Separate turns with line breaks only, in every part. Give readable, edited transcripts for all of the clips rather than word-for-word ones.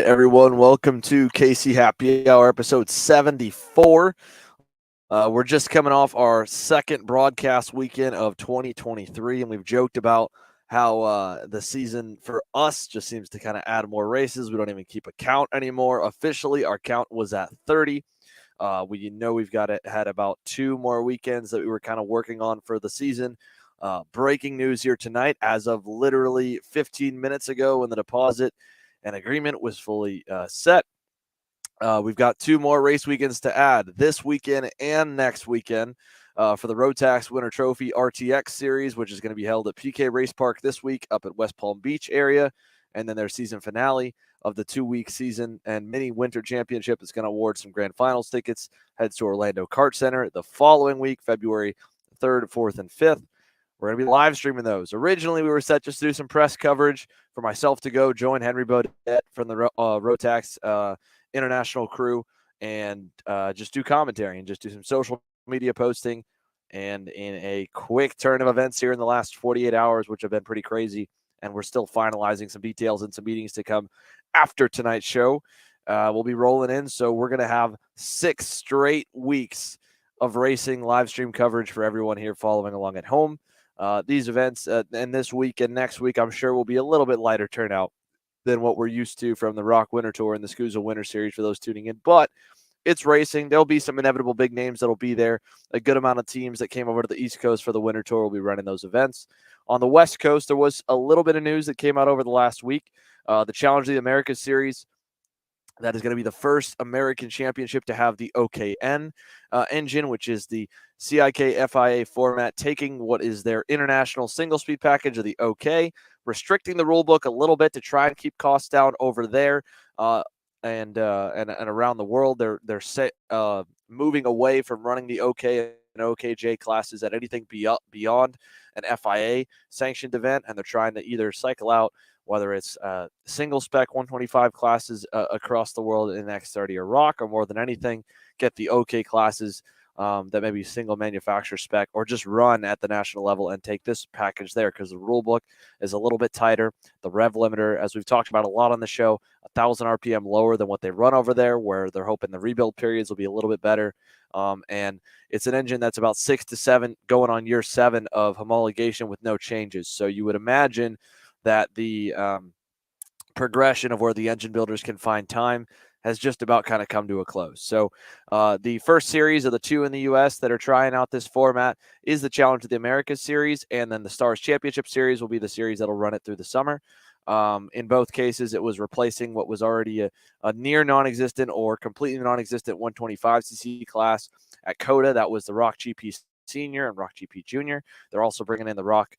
right, everyone. Welcome to KC Happy Hour, episode 74. We're just coming off our second broadcast weekend of 2023, and we've joked about how the season for us just seems to kind of add more races. We don't even keep a count anymore. Officially, our count was at 30. Had about 2 more weekends that we were kind of working on for the season. Breaking news here tonight, as of literally 15 minutes ago, when the deposit and agreement was fully set. We've got 2 more race weekends to add this weekend and next weekend for the Rotax Winter Trophy RTX Series, which is going to be held at PK Race Park this week up at West Palm Beach area. And then their season finale of the 2-week season and mini winter championship is going to award some grand finals tickets. Heads to Orlando Kart Center the following week, February 3rd, 4th, and 5th. We're going to be live streaming those. Originally, we were set just to do some press coverage for myself to go join Henry Baudet from the Rotax international crew and just do commentary and just do some social media posting. And in a quick turn of events here in the last 48 hours, which have been pretty crazy, and we're still finalizing some details and some meetings to come after tonight's show, we'll be rolling in. So we're going to have 6 straight weeks of racing live stream coverage for everyone here following along at home. These events and this week and next week, I'm sure, will be a little bit lighter turnout than what we're used to from the Rock Winter Tour and the SCUSA Winter Series for those tuning in. But it's racing. There'll be some inevitable big names that'll be there. A good amount of teams that came over to the East Coast for the Winter Tour will be running those events. On the West Coast, there was a little bit of news that came out over the last week. The Challenge of the Americas Series, that is going to be the first American championship to have the OKN engine, which is the CIK FIA format, taking what is their international single-speed package of the OK, restricting the rule book a little bit to try and keep costs down over there and around the world. They're moving away from running the OK and OKJ classes at anything beyond an FIA sanctioned event, and they're trying to either cycle out whether it's single spec 125 classes across the world in X30 or Rock, or more than anything, get the OK classes that may be single manufacturer spec, or just run at the national level and take this package there, because the rule book is a little bit tighter. The rev limiter, as we've talked about a lot on the show, 1,000 RPM lower than what they run over there, where they're hoping the rebuild periods will be a little bit better. And it's an engine that's about 6 to 7, going on year 7 of homologation with no changes. So you would imagine that the progression of where the engine builders can find time has just about kind of come to a close. So the first series of the 2 in the U.S. that are trying out this format is the Challenge of the Americas Series, and then the Stars Championship Series will be the series that'll run it through the summer. In both cases, it was replacing what was already a near non-existent or completely non-existent 125cc class at COTA. That was the Rock GP Senior and Rock GP Junior. They're also bringing in the Rock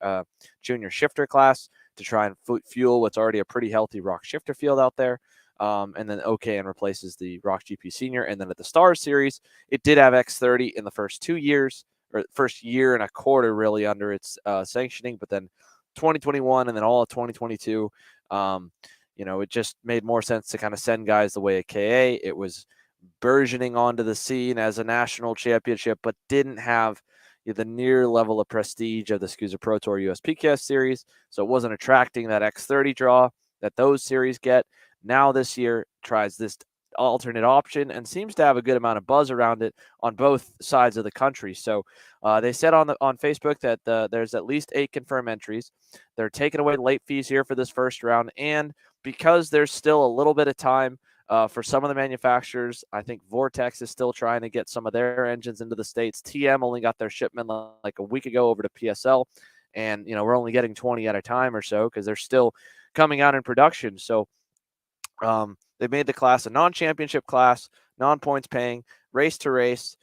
Junior Shifter class to try and fuel what's already a pretty healthy Rock Shifter field out there. And then OKN replaces the Rock GP Senior. And then at the Stars Series, it did have X30 in the first 2 years, or first year and a quarter really under its sanctioning, but then 2021 and then all of 2022, it just made more sense to kind of send guys the way of KA. It was burgeoning onto the scene as a national championship, but didn't have the near level of prestige of the SCUSA Pro Tour USPKS Series, so it wasn't attracting that X30 draw that those series get. Now this year tries this alternate option and seems to have a good amount of buzz around it on both sides of the country. So they said on Facebook that there's at least 8 confirmed entries. They're taking away late fees here for this first round, and because there's still a little bit of time for some of the manufacturers, I think Vortex is still trying to get some of their engines into the States. TM only got their shipment like a week ago over to PSL, and we're only getting 20 at a time or so because they're still coming out in production. So they made the class a non-championship class, non-points paying, race to race,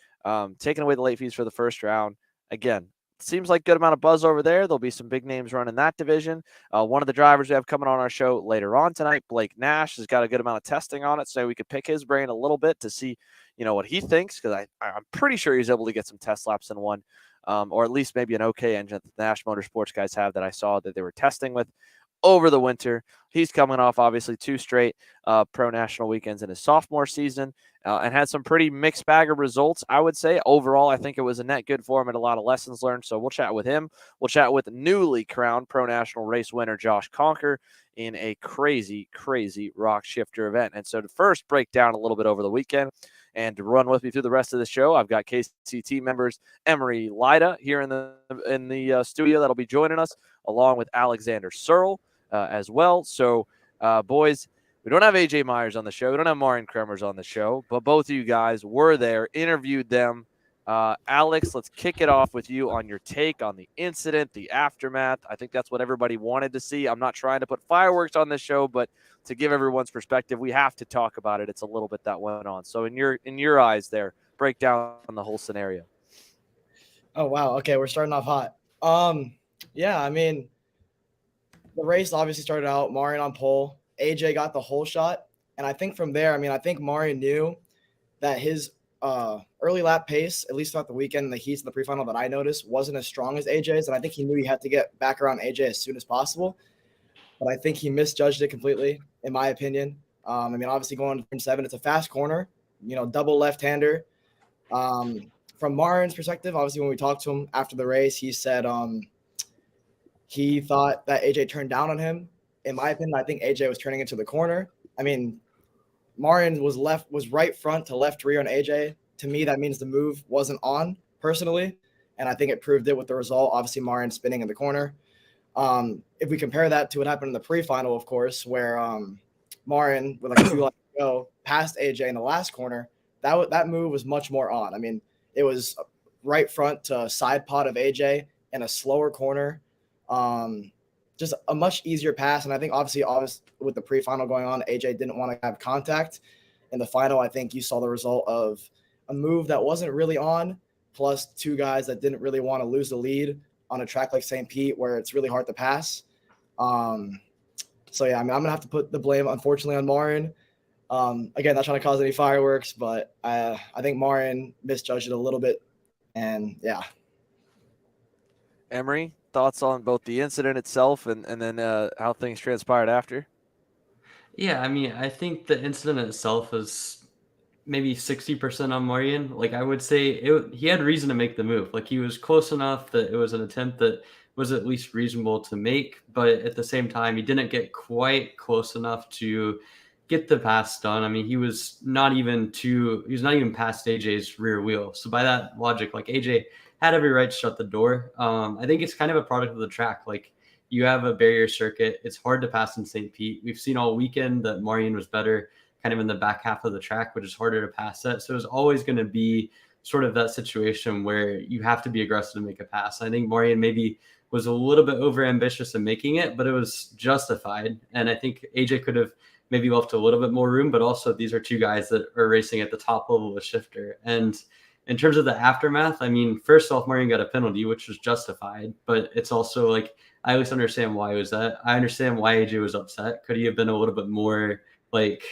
taking away the late fees for the first round. Again, seems like good amount of buzz over there. There'll be some big names running that division. One of the drivers we have coming on our show later on tonight, Blake Nash, has got a good amount of testing on it, so we could pick his brain a little bit to see, what he thinks, because I'm pretty sure he's able to get some test laps in one, or at least maybe an OK engine that the Nash Motorsports guys have that I saw that they were testing with. over the winter. He's coming off obviously 2 straight pro national weekends in his sophomore season and had some pretty mixed bag of results, I would say. Overall, I think it was a net good for him and a lot of lessons learned. So we'll chat with him. We'll chat with newly crowned pro national race winner Josh Conker in a crazy, crazy rock shifter event. And so to first break down a little bit over the weekend and to run with me through the rest of the show, I've got KCT members Emory, Lyda here in the studio that'll be joining us, along with Alexander Searle as well. So, boys, we don't have AJ Myers on the show. We don't have Marian Kremers on the show, but both of you guys were there, interviewed them. Alex, let's kick it off with you on your take on the incident, the aftermath. I think that's what everybody wanted to see. I'm not trying to put fireworks on this show, but to give everyone's perspective, we have to talk about it. It's a little bit that went on. So in your eyes there, break down the whole scenario.
Oh, wow. Okay, we're starting off hot. Yeah, I mean, the race obviously started out Marian on pole. AJ got the whole shot. And I think from there, I think Marian knew that his early lap pace, at least throughout the weekend in the heats of the pre-final that I noticed, wasn't as strong as AJ's. And I think he knew he had to get back around AJ as soon as possible. But I think he misjudged it completely, in my opinion. Obviously going to turn 7, it's a fast corner, double left-hander. From Marian's perspective, obviously when we talked to him after the race, he said he thought that AJ turned down on him. In my opinion, I think AJ was turning into the corner. Marian was right front to left rear on AJ. To me, that means the move wasn't on personally, and I think it proved it with the result. Obviously, Marian spinning in the corner. If we compare that to what happened in the pre-final, of course, where Marian, with like a few laps to go, passed AJ in the last corner, that move was much more on. It was right front to side pod of AJ in a slower corner. Just a much easier pass. And I think obviously with the pre-final going on, AJ didn't want to have contact. In the final, I think you saw the result of a move that wasn't really on, plus two guys that didn't really want to lose the lead on a track like St. Pete where it's really hard to pass. So yeah, I'm going to have to put the blame, unfortunately, on Marian. Again, not trying to cause any fireworks, but I think Marian misjudged it a little bit. And yeah.
Emory, thoughts on both the incident itself and then how things transpired after?
Yeah, I think the incident itself is maybe 60% on Marian. Like, I would say he had reason to make the move. Like, he was close enough that it was an attempt that was at least reasonable to make, but at the same time, he didn't get quite close enough to get the pass done. He was not even past AJ's rear wheel. So by that logic, like, AJ had every right to shut the door. I think it's kind of a product of the track. Like, you have a barrier circuit. It's hard to pass in St. Pete. We've seen all weekend that Marian was better kind of in the back half of the track, which is harder to pass at. So it's always going to be sort of that situation where you have to be aggressive to make a pass. I think Marian maybe was a little bit over ambitious in making it, but it was justified. And I think AJ could have maybe left a little bit more room, but also these are two guys that are racing at the top level of the shifter. And in terms of the aftermath, first off, Marian got a penalty, which was justified, but it's also like, I at least understand why it was that. I understand why AJ was upset. Could he have been a little bit more like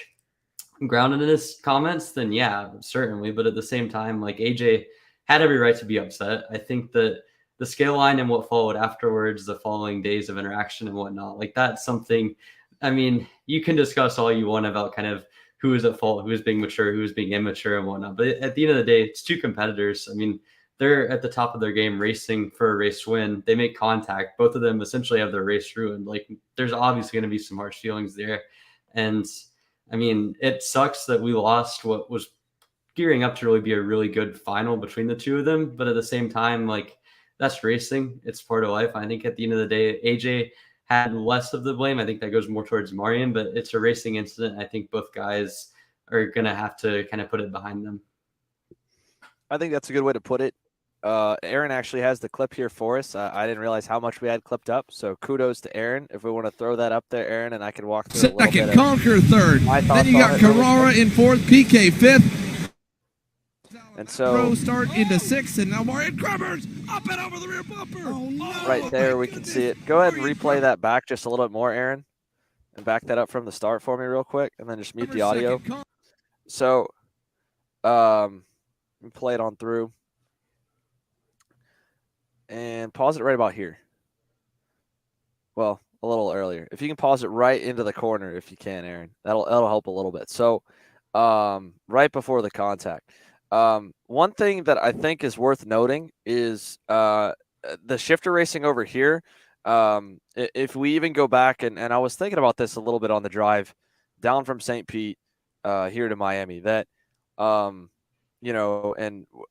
grounded in his comments? Then yeah, certainly. But at the same time, like, AJ had every right to be upset. I think that the scale line and what followed afterwards, the following days of interaction and whatnot, like, that's something, you can discuss all you want about kind of who is at fault, who is being mature, who is being immature and whatnot. But at the end of the day, it's two competitors. They're at the top of their game racing for a race win. They make contact. Both of them essentially have their race ruined. Like, there's obviously going to be some harsh feelings there. And it sucks that we lost what was gearing up to really be a really good final between the two of them. But at the same time, like, that's racing. It's part of life. I think at the end of the day, AJ had less of the blame. I think that goes more towards Marian, but it's a racing incident. I think both guys are going to have to kind of put it behind them.
I think that's a good way to put it. Aaron actually has the clip here for us. I didn't realize how much we had clipped up, so kudos to Aaron. If we want to throw that up there, Aaron, and I can walk through
second, Conker third. Then you got Carrara in fourth, PK fifth.
And so
start into sixth, and now Marian Kremers up and over the rear bumper. Oh, no.
Right there, we can see it. Go ahead and replay that back just a little bit more, Aaron, and back that up from the start for me real quick, and then just mute the audio. So, let me play it on through. And pause it right about here. Well, earlier. If you can pause it right into the corner, if you can, Aaron, that'll help a little bit. So, right before the contact. One thing that I think is worth noting is the shifter racing over here. If we even go back and I was thinking about this a little bit on the drive down from St. Pete here to Miami, that and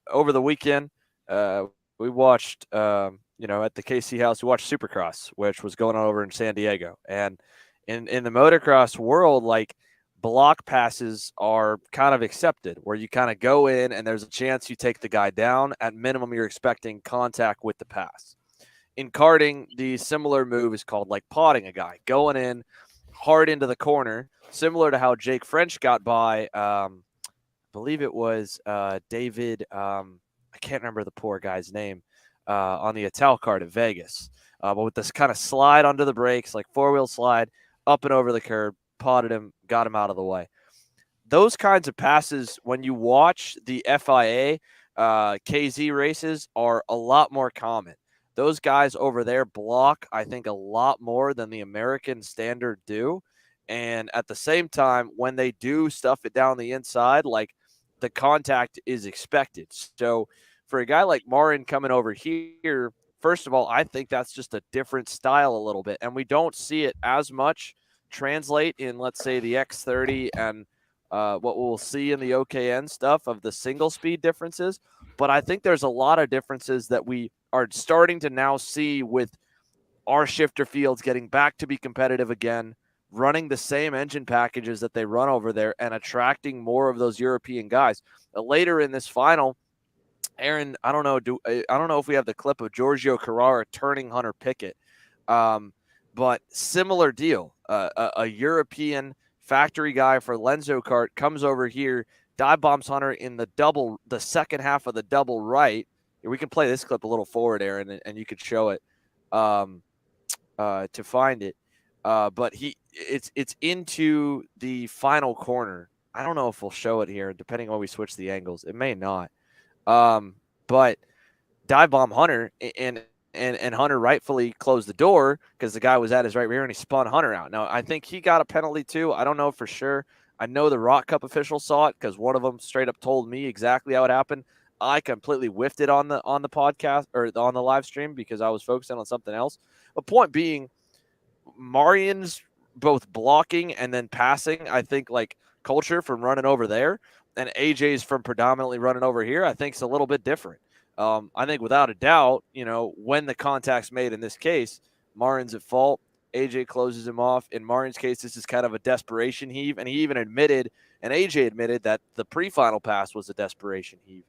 over the weekend we watched at the KC house, we watched Supercross, which was going on over in San Diego. And in the motocross world, like, block passes are kind of accepted, where you kind of go in and there's a chance you take the guy down. At minimum, you're expecting contact with the pass. In karting, the similar move is called like potting a guy, going in hard into the corner, similar to how Jake French got by. I believe it was David. I can't remember the poor guy's name on the Ital card at Vegas. But with this kind of slide under the brakes, like four-wheel slide up and over the curb, potted him, got him out of the way. Those kinds of passes, when you watch the FIA KZ races, are a lot more common. Those guys over there block, I think, a lot more than the American standard do. And at the same time, when they do stuff it down the inside, like, the contact is expected. So for a guy like Marin coming over here, first of all, I think that's just a different style a little bit. And we don't see it as much translate in, let's say, the X30 and what we'll see in the OKN stuff of the single speed differences. But I think there's a lot of differences that we are starting to now see with our shifter fields getting back to be competitive again, running the same engine packages that they run over there and attracting more of those European guys. Later in this final, Aaron, I don't know if we have the clip of Giorgio Carrara turning Hunter Pickett, but similar deal. A European factory guy for Lenzo Kart comes over here, dive bombs Hunter in the second half of the double right. We can play this clip a little forward, Aaron, and you could show it to find it. But it's into the final corner. I don't know if we'll show it here, depending on when we switch the angles. It may not. But dive bomb Hunter, and Hunter rightfully closed the door because the guy was at his right rear and he spun Hunter out. Now, I think he got a penalty too. I don't know for sure. I know the Rock Cup official saw it because one of them straight up told me exactly how it happened. I completely whiffed it on the podcast or on the live stream because I was focusing on something else. But point being, Marian's both blocking and then passing, I think, like, culture from running over there, and AJ's from predominantly running over here, I think, is a little bit different. I think without a doubt, when the contact's made in this case, Marin's at fault. AJ closes him off. In Marin's case, this is kind of a desperation heave, and he even admitted, and AJ admitted, that the pre-final pass was a desperation heave.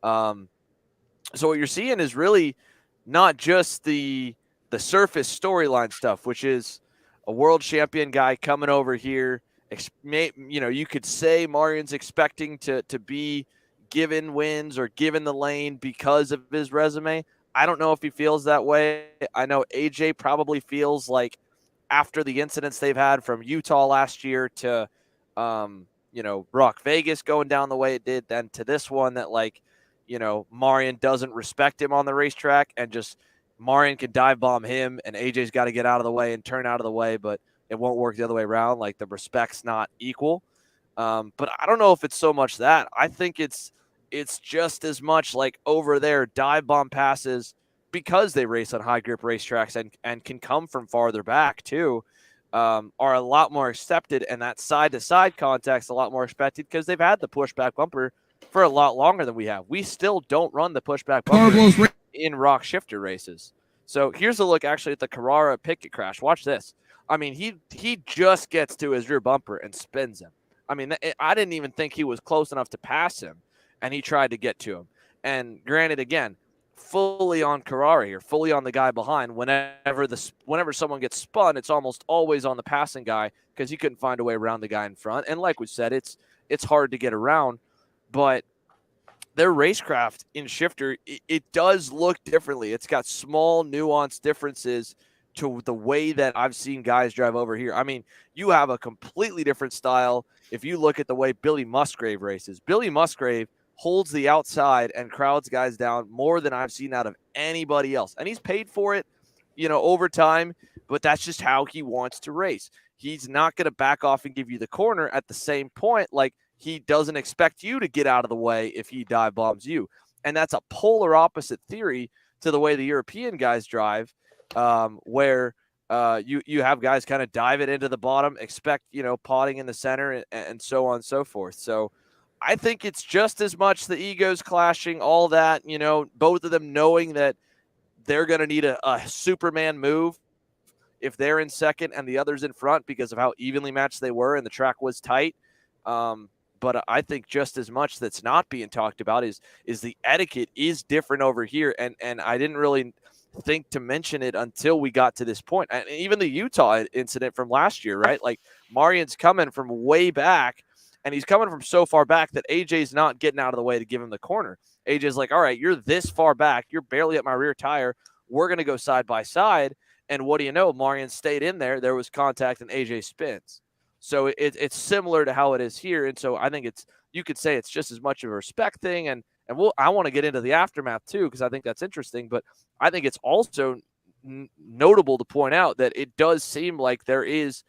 So what you're seeing is really not just the surface storyline stuff, which is a world champion guy coming over here. You could say Marian's expecting to be given wins or given the lane because of his resume. I don't know if he feels that way. I know AJ probably feels like, after the incidents they've had from Utah last year to, Rock Vegas going down the way it did, then to this one, that, like, Marian doesn't respect him on the racetrack, and just Marian can dive bomb him, and AJ's got to get out of the way and turn out of the way, but it won't work the other way around. Like, the respect's not equal. But I don't know if it's so much that. I think it's just as much like over there, dive bomb passes, because they race on high grip racetracks and can come from farther back too, are a lot more accepted, and that side to side contact's a lot more expected because they've had the pushback bumper for a lot longer than we have. We still don't run the pushback bumper in rock shifter races. So here's a look actually at the Carrara Pickett crash. Watch this. I mean, he just gets to his rear bumper and spins him. I mean, I didn't even think he was close enough to pass him, and he tried to get to him. And granted, again, fully on Carrara here, fully on the guy behind. Whenever someone gets spun, it's almost always on the passing guy because he couldn't find a way around the guy in front. And like we said, it's hard to get around, but their racecraft in shifter, it does look differently. It's got small nuanced differences to the way that I've seen guys drive over here. I mean, you have a completely different style if you look at the way Billy Musgrave races. Billy Musgrave holds the outside and crowds guys down more than I've seen out of anybody else. And he's paid for it over time, but that's just how he wants to race. He's not going to back off and give you the corner at the same point. Like, he doesn't expect you to get out of the way if he dive bombs you. And that's a polar opposite theory to the way the European guys drive, where you have guys kind of dive it into the bottom, expect, potting in the center, and so on and so forth. So I think it's just as much the egos clashing, all that, both of them knowing that they're going to need a Superman move if they're in second and the other's in front because of how evenly matched they were and the track was tight. But I think just as much that's not being talked about is the etiquette is different over here. And I didn't really think to mention it until we got to this point. And even the Utah incident from last year, right? Like, Marian's coming from way back, and he's coming from so far back that AJ's not getting out of the way to give him the corner. AJ's like, all right, you're this far back. You're barely at my rear tire. We're going to go side by side. And what do you know? Marian stayed in there. There was contact, and AJ spins. So it's similar to how it is here. And so I think you could say it's just as much of a respect thing. And I want to get into the aftermath too, because I think that's interesting. But I think it's also notable to point out that it does seem like there is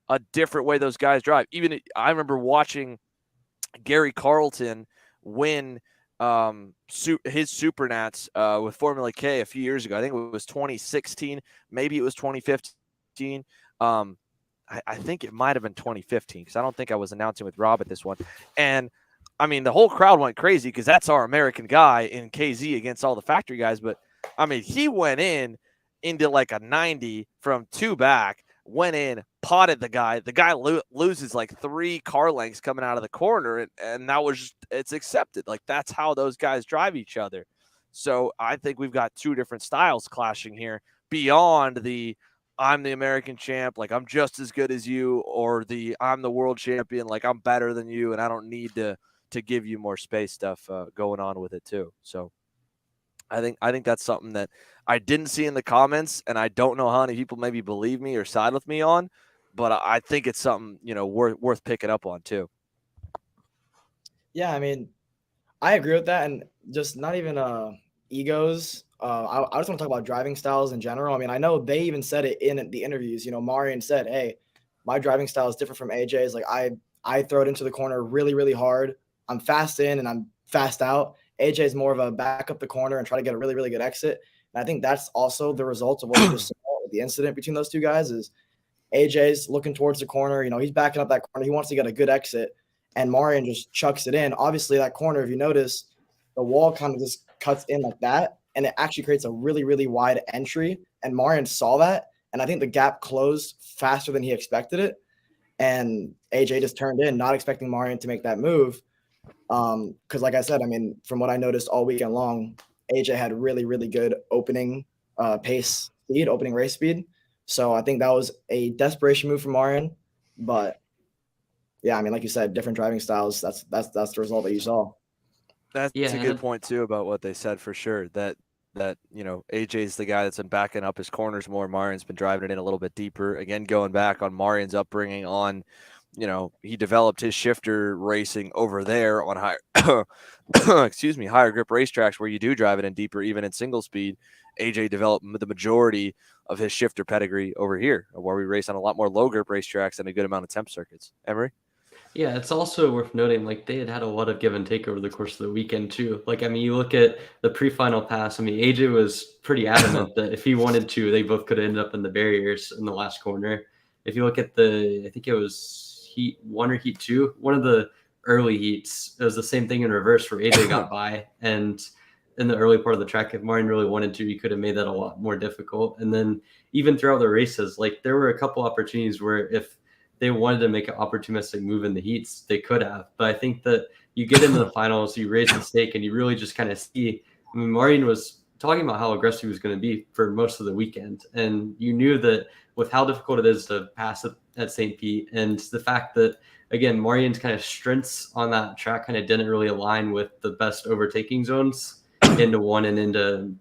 a different way those guys drive. Even I remember watching Gary Carlton win his Supernats with Formula K a few years ago. I think it was 2016, maybe it was 2015. I think it might have been 2015 because I don't think I was announcing with Rob at this one. And I mean, the whole crowd went crazy because that's our American guy in KZ against all the factory guys. But I mean, he went into like a 90 from two back, went in, potted the guy. The guy loses like 3 car lengths coming out of the corner. And that was just, it's accepted. Like, that's how those guys drive each other. So I think we've got 2 different styles clashing here beyond the I'm the American champ, like I'm just as good as you, or the I'm the world champion, like I'm better than you and I don't need to give you more space stuff going on with it too. So I think that's something that I didn't see in the comments, and I don't know how many people maybe believe me or side with me on, but I think it's something, worth picking up on too.
Yeah, I mean, I agree with that, and just not even egos. I just want to talk about driving styles in general. I mean, I know they even said it in the interviews. Marian said, hey, my driving style is different from AJ's. Like, I throw it into the corner really, really hard. I'm fast in and I'm fast out. AJ is more of a back up the corner and try to get a really, really good exit. And I think that's also the result of what we just saw with the incident between those two guys is AJ's looking towards the corner. He's backing up that corner. He wants to get a good exit, and Marian just chucks it in. Obviously, that corner, if you notice, the wall kind of just cuts in like that, and it actually creates a really, really wide entry. And Marian saw that, and I think the gap closed faster than he expected it. And AJ just turned in, not expecting Marian to make that move. Because like I said, I mean, from what I noticed all weekend long, AJ had really, really good opening race speed. So I think that was a desperation move from Marian. But yeah, I mean, like you said, different driving styles. That's the result that you saw.
That's a good point too about what they said for sure. That AJ's the guy that's been backing up his corners more. Marian's been driving it in a little bit deeper. Again, going back on Marian's upbringing on, he developed his shifter racing over there on higher, higher grip racetracks where you do drive it in deeper, even in single speed. AJ developed the majority of his shifter pedigree over here, where we race on a lot more low grip racetracks and a good amount of temp circuits. Emory?
Yeah, it's also worth noting, like, they had a lot of give and take over the course of the weekend, too. Like, I mean, you look at the pre-final pass. I mean, AJ was pretty adamant that if he wanted to, they both could have ended up in the barriers in the last corner. If you look at I think it was heat 1 or heat 2, one of the early heats, it was the same thing in reverse where AJ got by. And in the early part of the track, if Marian really wanted to, he could have made that a lot more difficult. And then even throughout the races, like, there were a couple opportunities where if they wanted to make an opportunistic move in the heats, they could have. But I think that you get into the finals, you raise the stake, and you really just kind of see. I mean, Marian was talking about how aggressive he was going to be for most of the weekend. And you knew that with how difficult it is to pass at St. Pete, and the fact that, again, Marian's kind of strengths on that track kind of didn't really align with the best overtaking zones into 1 and into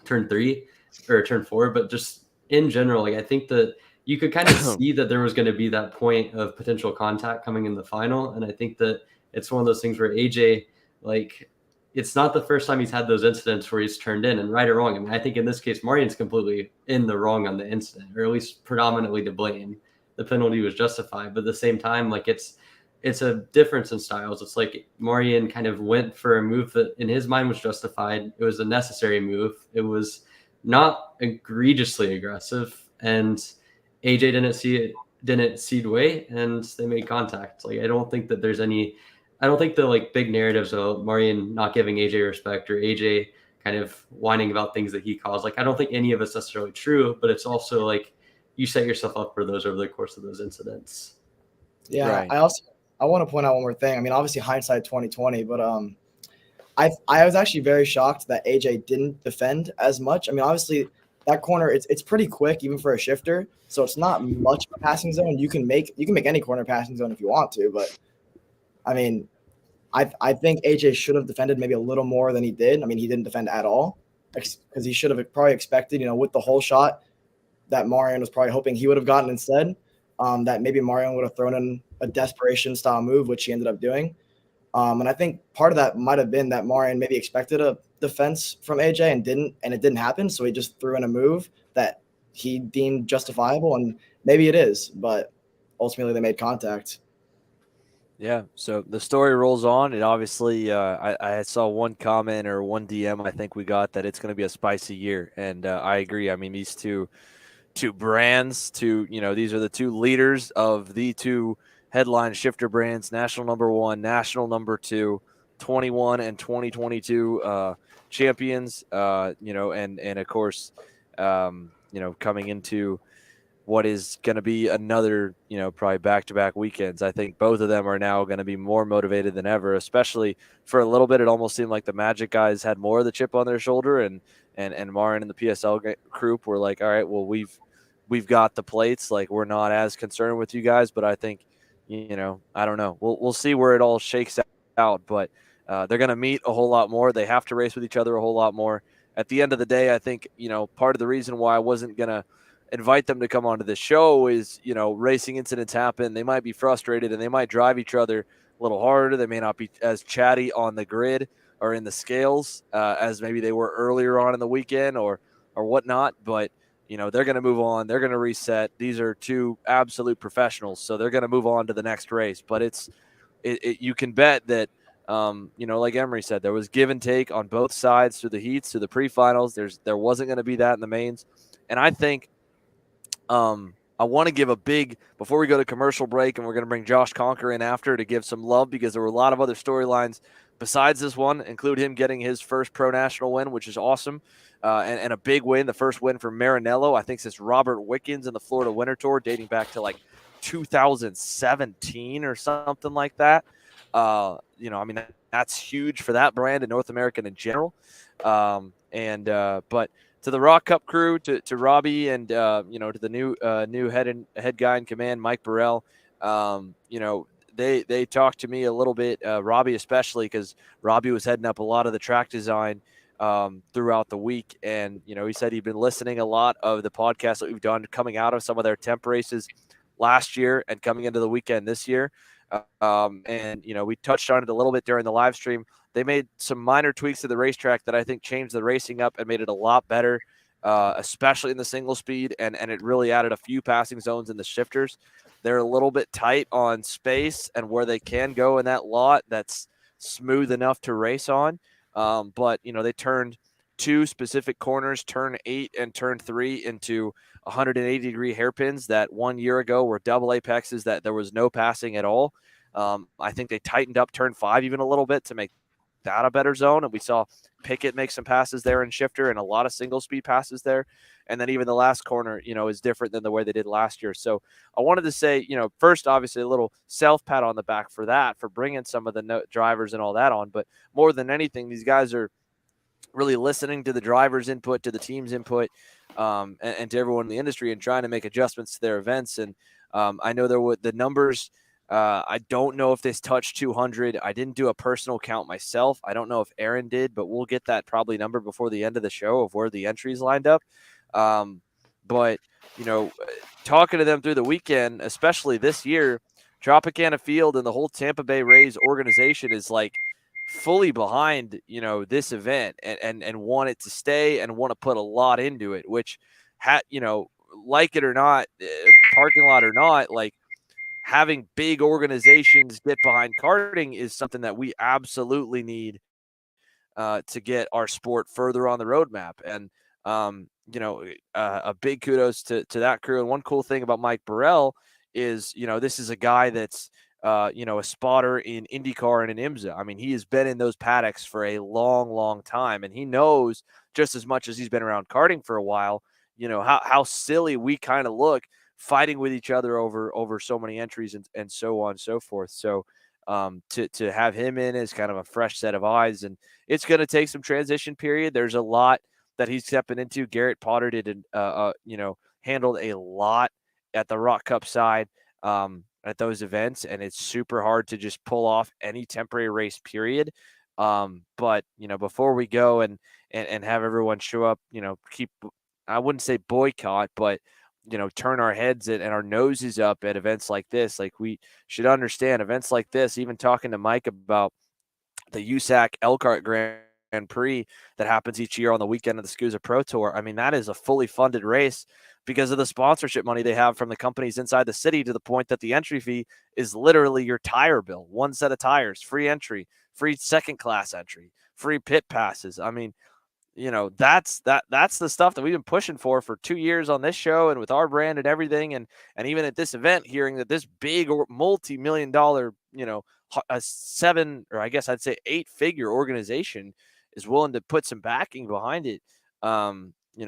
turn 3 or turn 4. But just in general, like, I think that you could kind of see that there was going to be that point of potential contact coming in the final. And I think that it's one of those things where AJ, like, it's not the first time he's had those incidents where he's turned in, and right or wrong. I mean, I think in this case, Marian's completely in the wrong on the incident, or at least predominantly to blame. The penalty was justified, but at the same time, like it's a difference in styles. It's like Marian kind of went for a move that in his mind was justified. It was a necessary move. It was not egregiously aggressive, and AJ didn't see the way, and they made contact. Like I don't think the like big narratives of Marian not giving AJ respect or AJ kind of whining about things that he caused. Like I don't think any of it's necessarily true, but it's also like you set yourself up for those over the course of those incidents.
Yeah,
Right.
I want to point out one more thing. I mean, obviously hindsight 2020, but I was actually very shocked that AJ didn't defend as much. I mean, obviously that corner it's pretty quick even for a shifter, so it's not much of a passing zone. You can make any corner passing zone if you want to, but I mean, I think AJ should have defended maybe a little more than he did. I mean, he didn't defend at all because he should have probably expected, with the whole shot that Marian was probably hoping he would have gotten instead, that maybe Marian would have thrown in a desperation style move, which he ended up doing. And I think part of that might have been that Marian maybe expected a defense from AJ and it didn't happen. So he just threw in a move that he deemed justifiable, and maybe it is, but ultimately they made contact.
Yeah, so the story rolls on. It obviously, I saw one comment or one DM I think we got that it's going to be a spicy year, and I agree. I mean, these two brands, these are the two leaders of the two headline shifter brands, national number 1, national number 2, 21 and 2022 champions. And of course, coming into what is going to be another, probably back-to-back weekends. I think both of them are now going to be more motivated than ever, especially for a little bit. It almost seemed like the Magic guys had more of the chip on their shoulder, and Marin and the PSL group were like, all right, well, we've got the plates. Like, we're not as concerned with you guys, but I think, I don't know. We'll see where it all shakes out, but they're going to meet a whole lot more. They have to race with each other a whole lot more. At the end of the day, I think, part of the reason why I wasn't going to invite them to come onto the show is, racing incidents happen. They might be frustrated and they might drive each other a little harder. They may not be as chatty on the grid or in the scales as maybe they were earlier on in the weekend or whatnot. But, they're going to move on. They're going to reset. These are two absolute professionals, so they're going to move on to the next race. But you can bet that, like Emory said, there was give and take on both sides through the heats, through the pre-finals. There wasn't going to be that in the mains. And I think, I want to give a big, before we go to commercial break, and we're going to bring Josh Conker in after to give some love, because there were a lot of other storylines besides this one, include him getting his first pro national win, which is awesome, and a big win, the first win for Marinello, I think, since Robert Wickens in the Florida Winter Tour, dating back to like 2017 or something like that. I mean, that's huge for that brand and North American in general. But to the Rock Cup crew, to Robbie, and to the new head guy in command, Mike Burrell. They talked to me a little bit, Robbie especially, because Robbie was heading up a lot of the track design throughout the week, and he said he'd been listening a lot of the podcasts that we've done coming out of some of their temp races last year and coming into the weekend this year. We touched on it a little bit during the live stream. They made some minor tweaks to the racetrack that I think changed the racing up and made it a lot better, especially in the single speed, and it really added a few passing zones in the shifters. They're a little bit tight on space and where they can go in that lot that's smooth enough to race on. But they turned two specific corners, turn 8 and turn 3, into 180-degree hairpins that 1 year ago were double apexes that there was no passing at all. I think they tightened up turn 5 even a little bit to make that a better zone, and we saw Pickett make some passes there in shifter and a lot of single speed passes there. And then even the last corner, is different than the way they did last year. So I wanted to say, first, obviously a little self pat on the back for that, for bringing some of the drivers and all that on. But more than anything, these guys are really listening to the driver's input, to the team's input, and to everyone in the industry, and trying to make adjustments to their events. And I know there were the numbers. I don't know if this touched 200. I didn't do a personal count myself. I don't know if Aaron did, but we'll get that probably number before the end of the show of where the entries lined up. But talking to them through the weekend, especially this year, Tropicana Field and the whole Tampa Bay Rays organization is like fully behind, this event and want it to stay and want to put a lot into it, which like it or not, parking lot or not, like having big organizations get behind karting is something that we absolutely need to get our sport further on the roadmap. And, a big kudos to that crew. And one cool thing about Mike Burrell is, this is a guy that's, a spotter in IndyCar and in IMSA. I mean, he has been in those paddocks for a long, long time, and he knows just as much as he's been around karting for a while, how silly we kind of look fighting with each other over so many entries and so on and so forth. So to have him in is kind of a fresh set of eyes, and it's going to take some transition period. There's a lot that he's stepping into. Garrett Potter did, handled a lot at the Rock Cup side at those events, and it's super hard to just pull off any temporary race period. But before we go and have everyone show up, I wouldn't say boycott, but turn our heads and our noses up at events like this. Like, we should understand events like this. Even talking to Mike about the USAC Elkhart Grand Prix that happens each year on the weekend of the SCUSA Pro Tour. I mean, that is a fully funded race because of the sponsorship money they have from the companies inside the city, to the point that the entry fee is literally your tire bill. One set of tires, free entry, free second class entry, free pit passes. I mean, that's the stuff that we've been pushing for 2 years on this show and with our brand and everything. And even at this event, hearing that this big multi-million dollar, a 7, or I guess I'd say 8-figure organization is willing to put some backing behind it.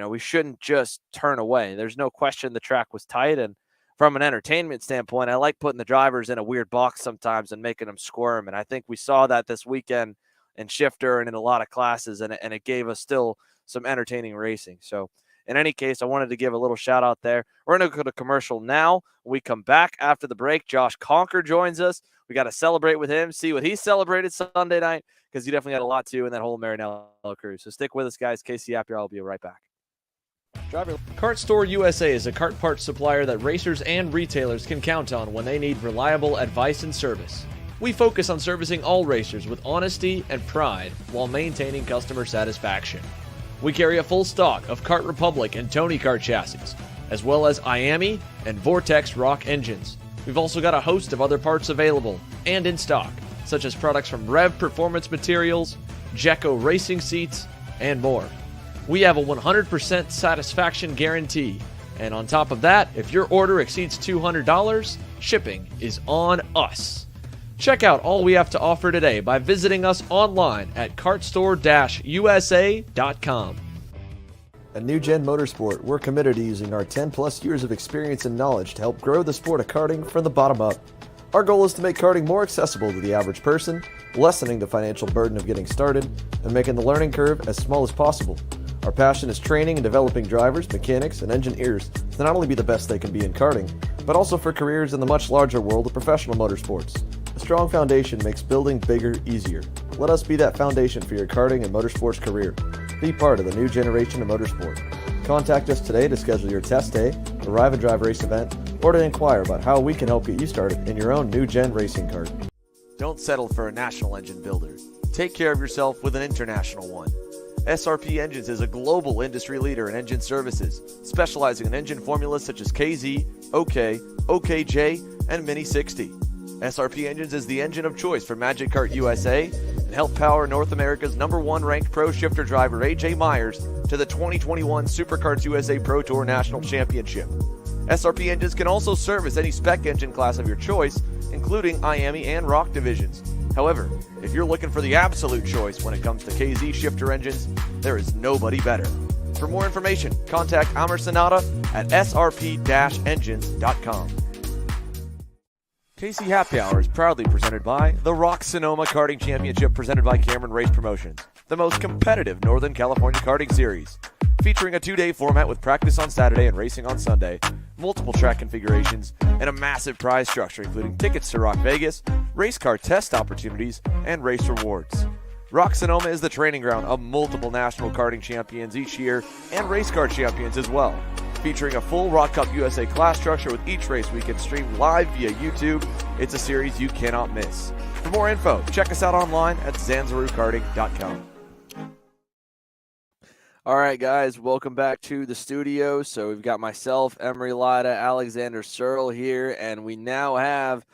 We shouldn't just turn away. There's no question the track was tight. And from an entertainment standpoint, I like putting the drivers in a weird box sometimes and making them squirm. And I think we saw that this weekend in shifter and in a lot of classes, and it gave us still some entertaining racing. So in any case, I wanted to give a little shout out there. We're going to go to commercial now. When we come back after the break, Josh Conker joins us. We got to celebrate with him, see what he celebrated Sunday night, because he definitely had a lot to in that whole Marinello crew. So stick with us, guys. KC Happy Hour. I'll be right back. Kart Store USA is a kart parts supplier that racers and retailers can count on when they need reliable advice and service. We focus on servicing all racers with honesty and pride while maintaining customer satisfaction. We carry a full stock of Kart Republic and Tony Kart chassis, as well as IAMI and Vortex Rock engines. We've also got a host of other parts available and in stock, such as products from Rev Performance Materials, Jecco Racing Seats, and more. We have a 100% satisfaction guarantee, and on top of that, if your order exceeds $200, shipping is on us. Check out all we have to offer today by visiting us online at kartstore-usa.com.
At New Gen Motorsport, we're committed to using our 10-plus years of experience and knowledge to help grow the sport of karting from the bottom up. Our goal is to make karting more accessible to the average person, lessening the financial burden of getting started, and making the learning curve as small as possible. Our passion is training and developing drivers, mechanics, and engineers to not only be the best they can be in karting, but also for careers in the much larger world of professional motorsports. A strong foundation makes building bigger easier. Let us be that foundation for your karting and motorsports career. Be part of the new generation of motorsport. Contact us today to schedule your test day, arrive and drive race event, or to inquire about how we can help get you started in your own new gen racing kart.
Don't settle for a national engine builder. Take care of yourself with an international one. SRP Engines is a global industry leader in engine services, specializing in engine formulas such as KZ, OK, OKJ, and Mini 60. SRP Engines is the engine of choice for Magic Kart USA and helped power North America's #1 ranked pro shifter driver AJ Myers to the 2021 SuperKarts USA Pro Tour National Championship. SRP Engines can also service any spec engine class of your choice, including IAMI and ROC divisions. However, if you're looking for the absolute choice when it comes to KZ shifter engines, there is nobody better. For more information, contact Amr Sanada at srp-engines.com. KC Happy Hour is proudly presented by the Rock Sonoma Karting Championship, presented by Cameron Race Promotions, the most competitive Northern California karting series. Featuring a 2-day format with practice on Saturday and racing on Sunday, multiple track configurations, and a massive prize structure including tickets to Rock Vegas, race car test opportunities, and race rewards. Rock Sonoma is the training ground of multiple national karting champions each year and race car champions as well. Featuring a full Rock Cup USA class structure with each race weekend streamed live via YouTube It's a series you cannot miss. For more info, check us out online at zanzarukarting.com. All right, guys, welcome back to the studio. So we've got myself, Emory, Lyda, Alexander, Searle here, and we now have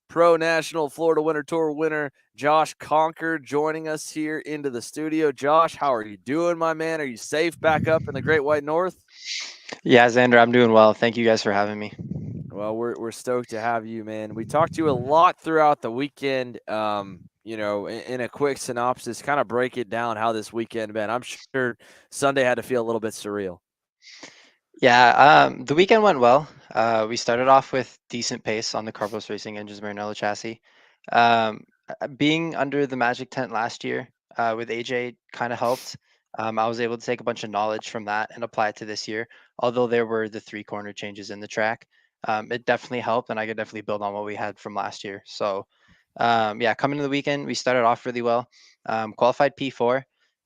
Pro National Florida Winter Tour winner Josh Conker joining us here into the studio. Josh, how are you doing, my man? Are you safe back up in the Great White North?
Yeah, Xander, I'm doing well. Thank you guys for having me.
Well, we're stoked to have you, man. We talked to you a lot throughout the weekend. In a quick synopsis, kind of break it down how this weekend been. I'm sure Sunday had to feel a little bit surreal.
Yeah, the weekend went well. We started off with decent pace on the Carlos Racing Engines Maranello chassis. Being under the Magic tent last year with AJ kind of helped. I was able to take a bunch of knowledge from that and apply it to this year. Although there were the 3 corner changes in the track, it definitely helped, and I could definitely build on what we had from last year. So, yeah, coming to the weekend, we started off really well. Qualified P4.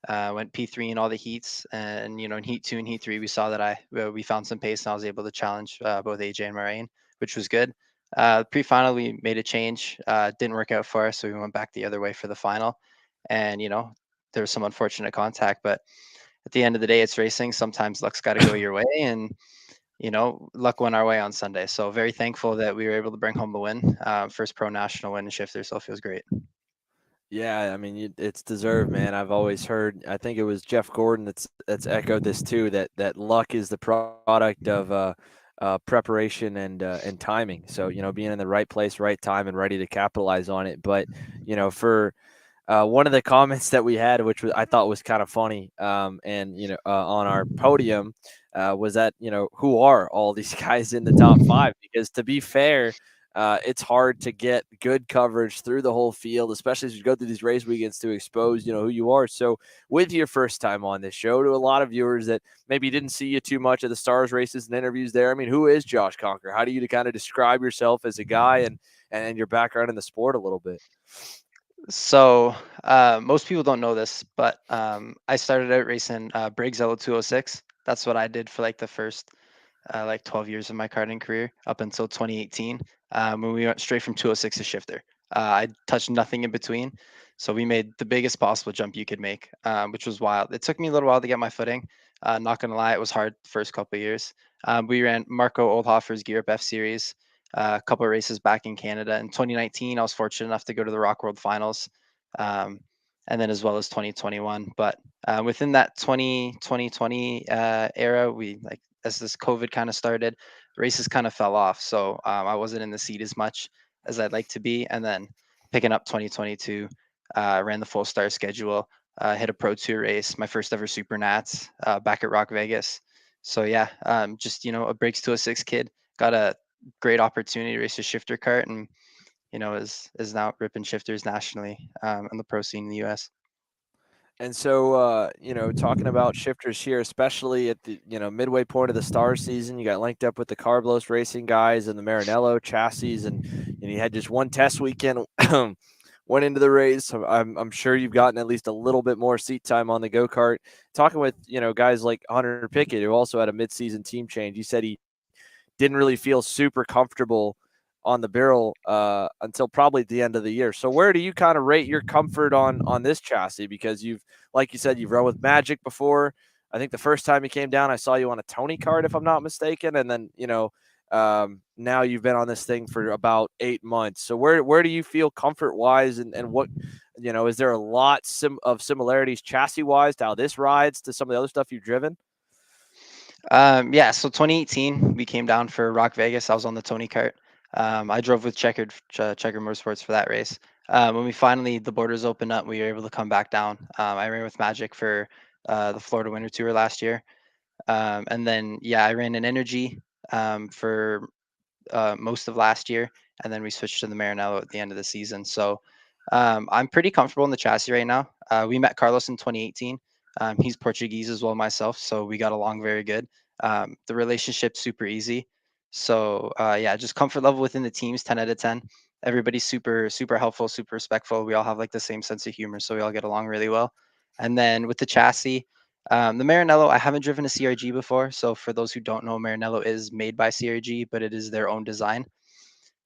Went P3 in all the heats, and in heat 2 and heat 3, we saw that we found some pace, and I was able to challenge both AJ and Moraine, which was good. Pre-final, we made a change. Didn't work out for us, so we went back the other way for the final. And there was some unfortunate contact, but at the end of the day, it's racing. Sometimes luck's got to go your way, and luck went our way on Sunday. So very thankful that we were able to bring home the win. First pro national win in shifter, so it feels great.
Yeah, I mean, it's deserved, man. I've always heard. I think it was Jeff Gordon that's echoed this too. That luck is the product of preparation and timing. So being in the right place, right time, and ready to capitalize on it. But for one of the comments that we had, which I thought was kind of funny, on our podium, was that who are all these guys in the top 5? Because to be fair, it's hard to get good coverage through the whole field, especially as you go through these race weekends, to expose who you are. So with your first time on this show, to a lot of viewers that maybe didn't see you too much at the Stars races and interviews there, I mean, who is Josh Conker? How do you kind of describe yourself as a guy and your background in the sport a little bit?
So most people don't know this, but I started out racing Briggs LO206. That's what I did for like the first 12 years of my karting career up until 2018, when we went straight from 206 to shifter. I touched nothing in between. So we made the biggest possible jump you could make, which was wild. It took me a little while to get my footing. Not going to lie, it was hard the first couple of years. We ran Marco Oldhofer's Gear Up F Series, a couple of races back in Canada. In 2019, I was fortunate enough to go to the Rock World Finals, and then as well as 2021. But within that 2020 era, as this COVID kind of started, races kind of fell off. So I wasn't in the seat as much as I'd like to be. And then picking up 2022, ran the full star schedule, hit a Pro Tour race, my first ever Super Nats back at Rock Vegas. So yeah, just a Briggs 206 kid, got a great opportunity to race a shifter kart, and is now ripping shifters nationally in the pro scene in the U.S.
And so, talking about shifters here, especially at the, midway point of the Stars season, you got linked up with the Carlos Racing guys and the Maranello chassis, and you had just one test weekend, went into the race. I'm sure you've gotten at least a little bit more seat time on the go-kart. Talking with, guys like Hunter Pickett, who also had a mid-season team change, he said he didn't really feel super comfortable on the barrel until probably the end of the year. So where do you kind of rate your comfort on this chassis? Because like you said, you've run with Magic before. I think the first time you came down, I saw you on a Tony kart, if I'm not mistaken. And then, now you've been on this thing for about 8 months. So where do you feel comfort wise, and what, is there a lot of similarities chassis wise to how this rides to some of the other stuff you've driven?
Yeah, so 2018, we came down for Rock Vegas. I was on the Tony kart. I drove with Checkered Motorsports for that race. When the borders opened up, we were able to come back down. I ran with Magic for the Florida Winter Tour last year. And then, yeah, I ran an Energy for most of last year. And then we switched to the Maranello at the end of the season. So I'm pretty comfortable in the chassis right now. We met Carlos in 2018. He's Portuguese as well myself, so we got along very good. The relationship's super easy. So yeah, just comfort level within the teams, 10 out of 10. Everybody's super, super helpful, super respectful. We all have like the same sense of humor, so we all get along really well. And then with the chassis, the Maranello, I haven't driven a CRG before. So for those who don't know, Maranello is made by CRG, but it is their own design.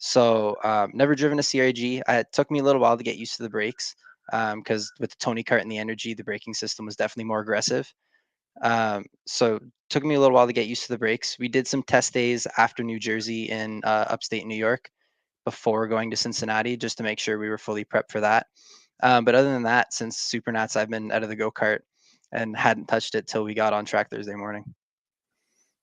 So never driven a CRG. It took me a little while to get used to the brakes because with the Tony Kart and the Energy, the braking system was definitely more aggressive. So took me a little while to get used to the brakes. We did some test days after New Jersey in upstate New York before going to Cincinnati just to make sure we were fully prepped for that. But other than that, since Supernats, I've been out of the go-kart and hadn't touched it till we got on track Thursday morning.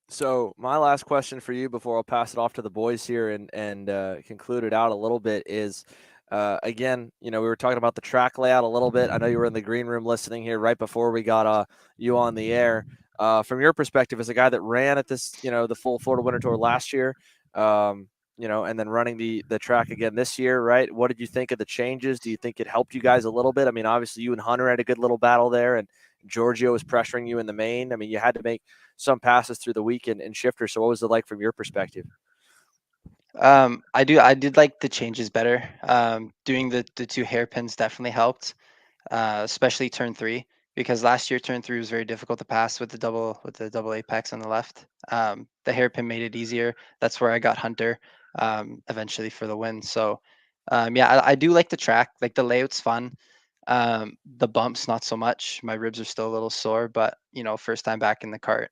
So my last question for you before I'll pass it off to the boys here and conclude it out a little bit is, again, we were talking about the track layout a little bit. I know you were in the green room listening here right before we got you on the air. From your perspective as a guy that ran at this, the full Florida Winter Tour last year, and then running the track again this year, right? What did you think of the changes? Do you think it helped you guys a little bit? I mean, obviously you and Hunter had a good little battle there, and Giorgio was pressuring you in the main. I mean, you had to make some passes through the week and shifter. So what was it like from your perspective?
I did like the changes better. Doing the 2 hairpins definitely helped, especially turn 3, because last year turn 3 was very difficult to pass with the double apex on the left. The hairpin made it easier. That's where I got Hunter eventually for the win. So yeah, I do like the track. Like the layout's fun. The bumps not so much. My ribs are still a little sore, but first time back in the cart,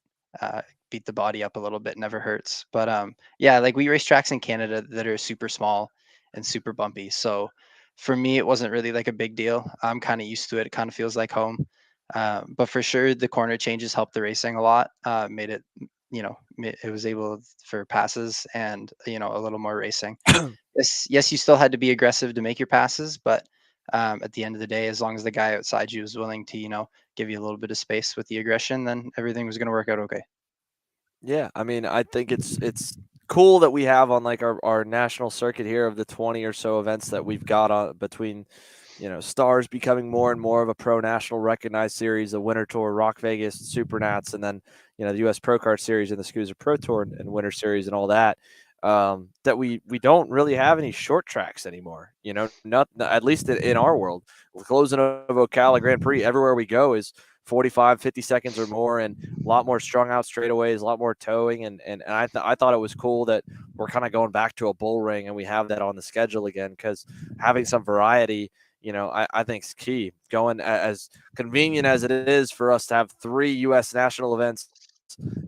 beat the body up a little bit, never hurts. But yeah, like we race tracks in Canada that are super small and super bumpy. So for me, it wasn't really like a big deal. I'm kind of used to it. It kind of feels like home. But for sure, the corner changes helped the racing a lot. Made it, it was able for passes and a little more racing. Yes, you still had to be aggressive to make your passes, but at the end of the day, as long as the guy outside you was willing to, give you a little bit of space with the aggression, then everything was going to work out okay.
Yeah, I mean, I think it's cool that we have on like our national circuit here of the 20 or so events that we've got on between, Stars becoming more and more of a pro national recognized series, the Winter Tour, Rock Vegas, Supernats, and then the U.S. Pro Kart Series and the Scusa Pro Tour and Winter Series and all that. That we don't really have any short tracks anymore. Not at least in our world. The closing of Ocala Grand Prix, everywhere we go is 45, 50 seconds or more, and a lot more strung out straightaways, a lot more towing. And I thought it was cool that we're kind of going back to a bull ring and we have that on the schedule again, because having some variety, I think is key. Going as convenient as it is for us to have 3 U.S. national events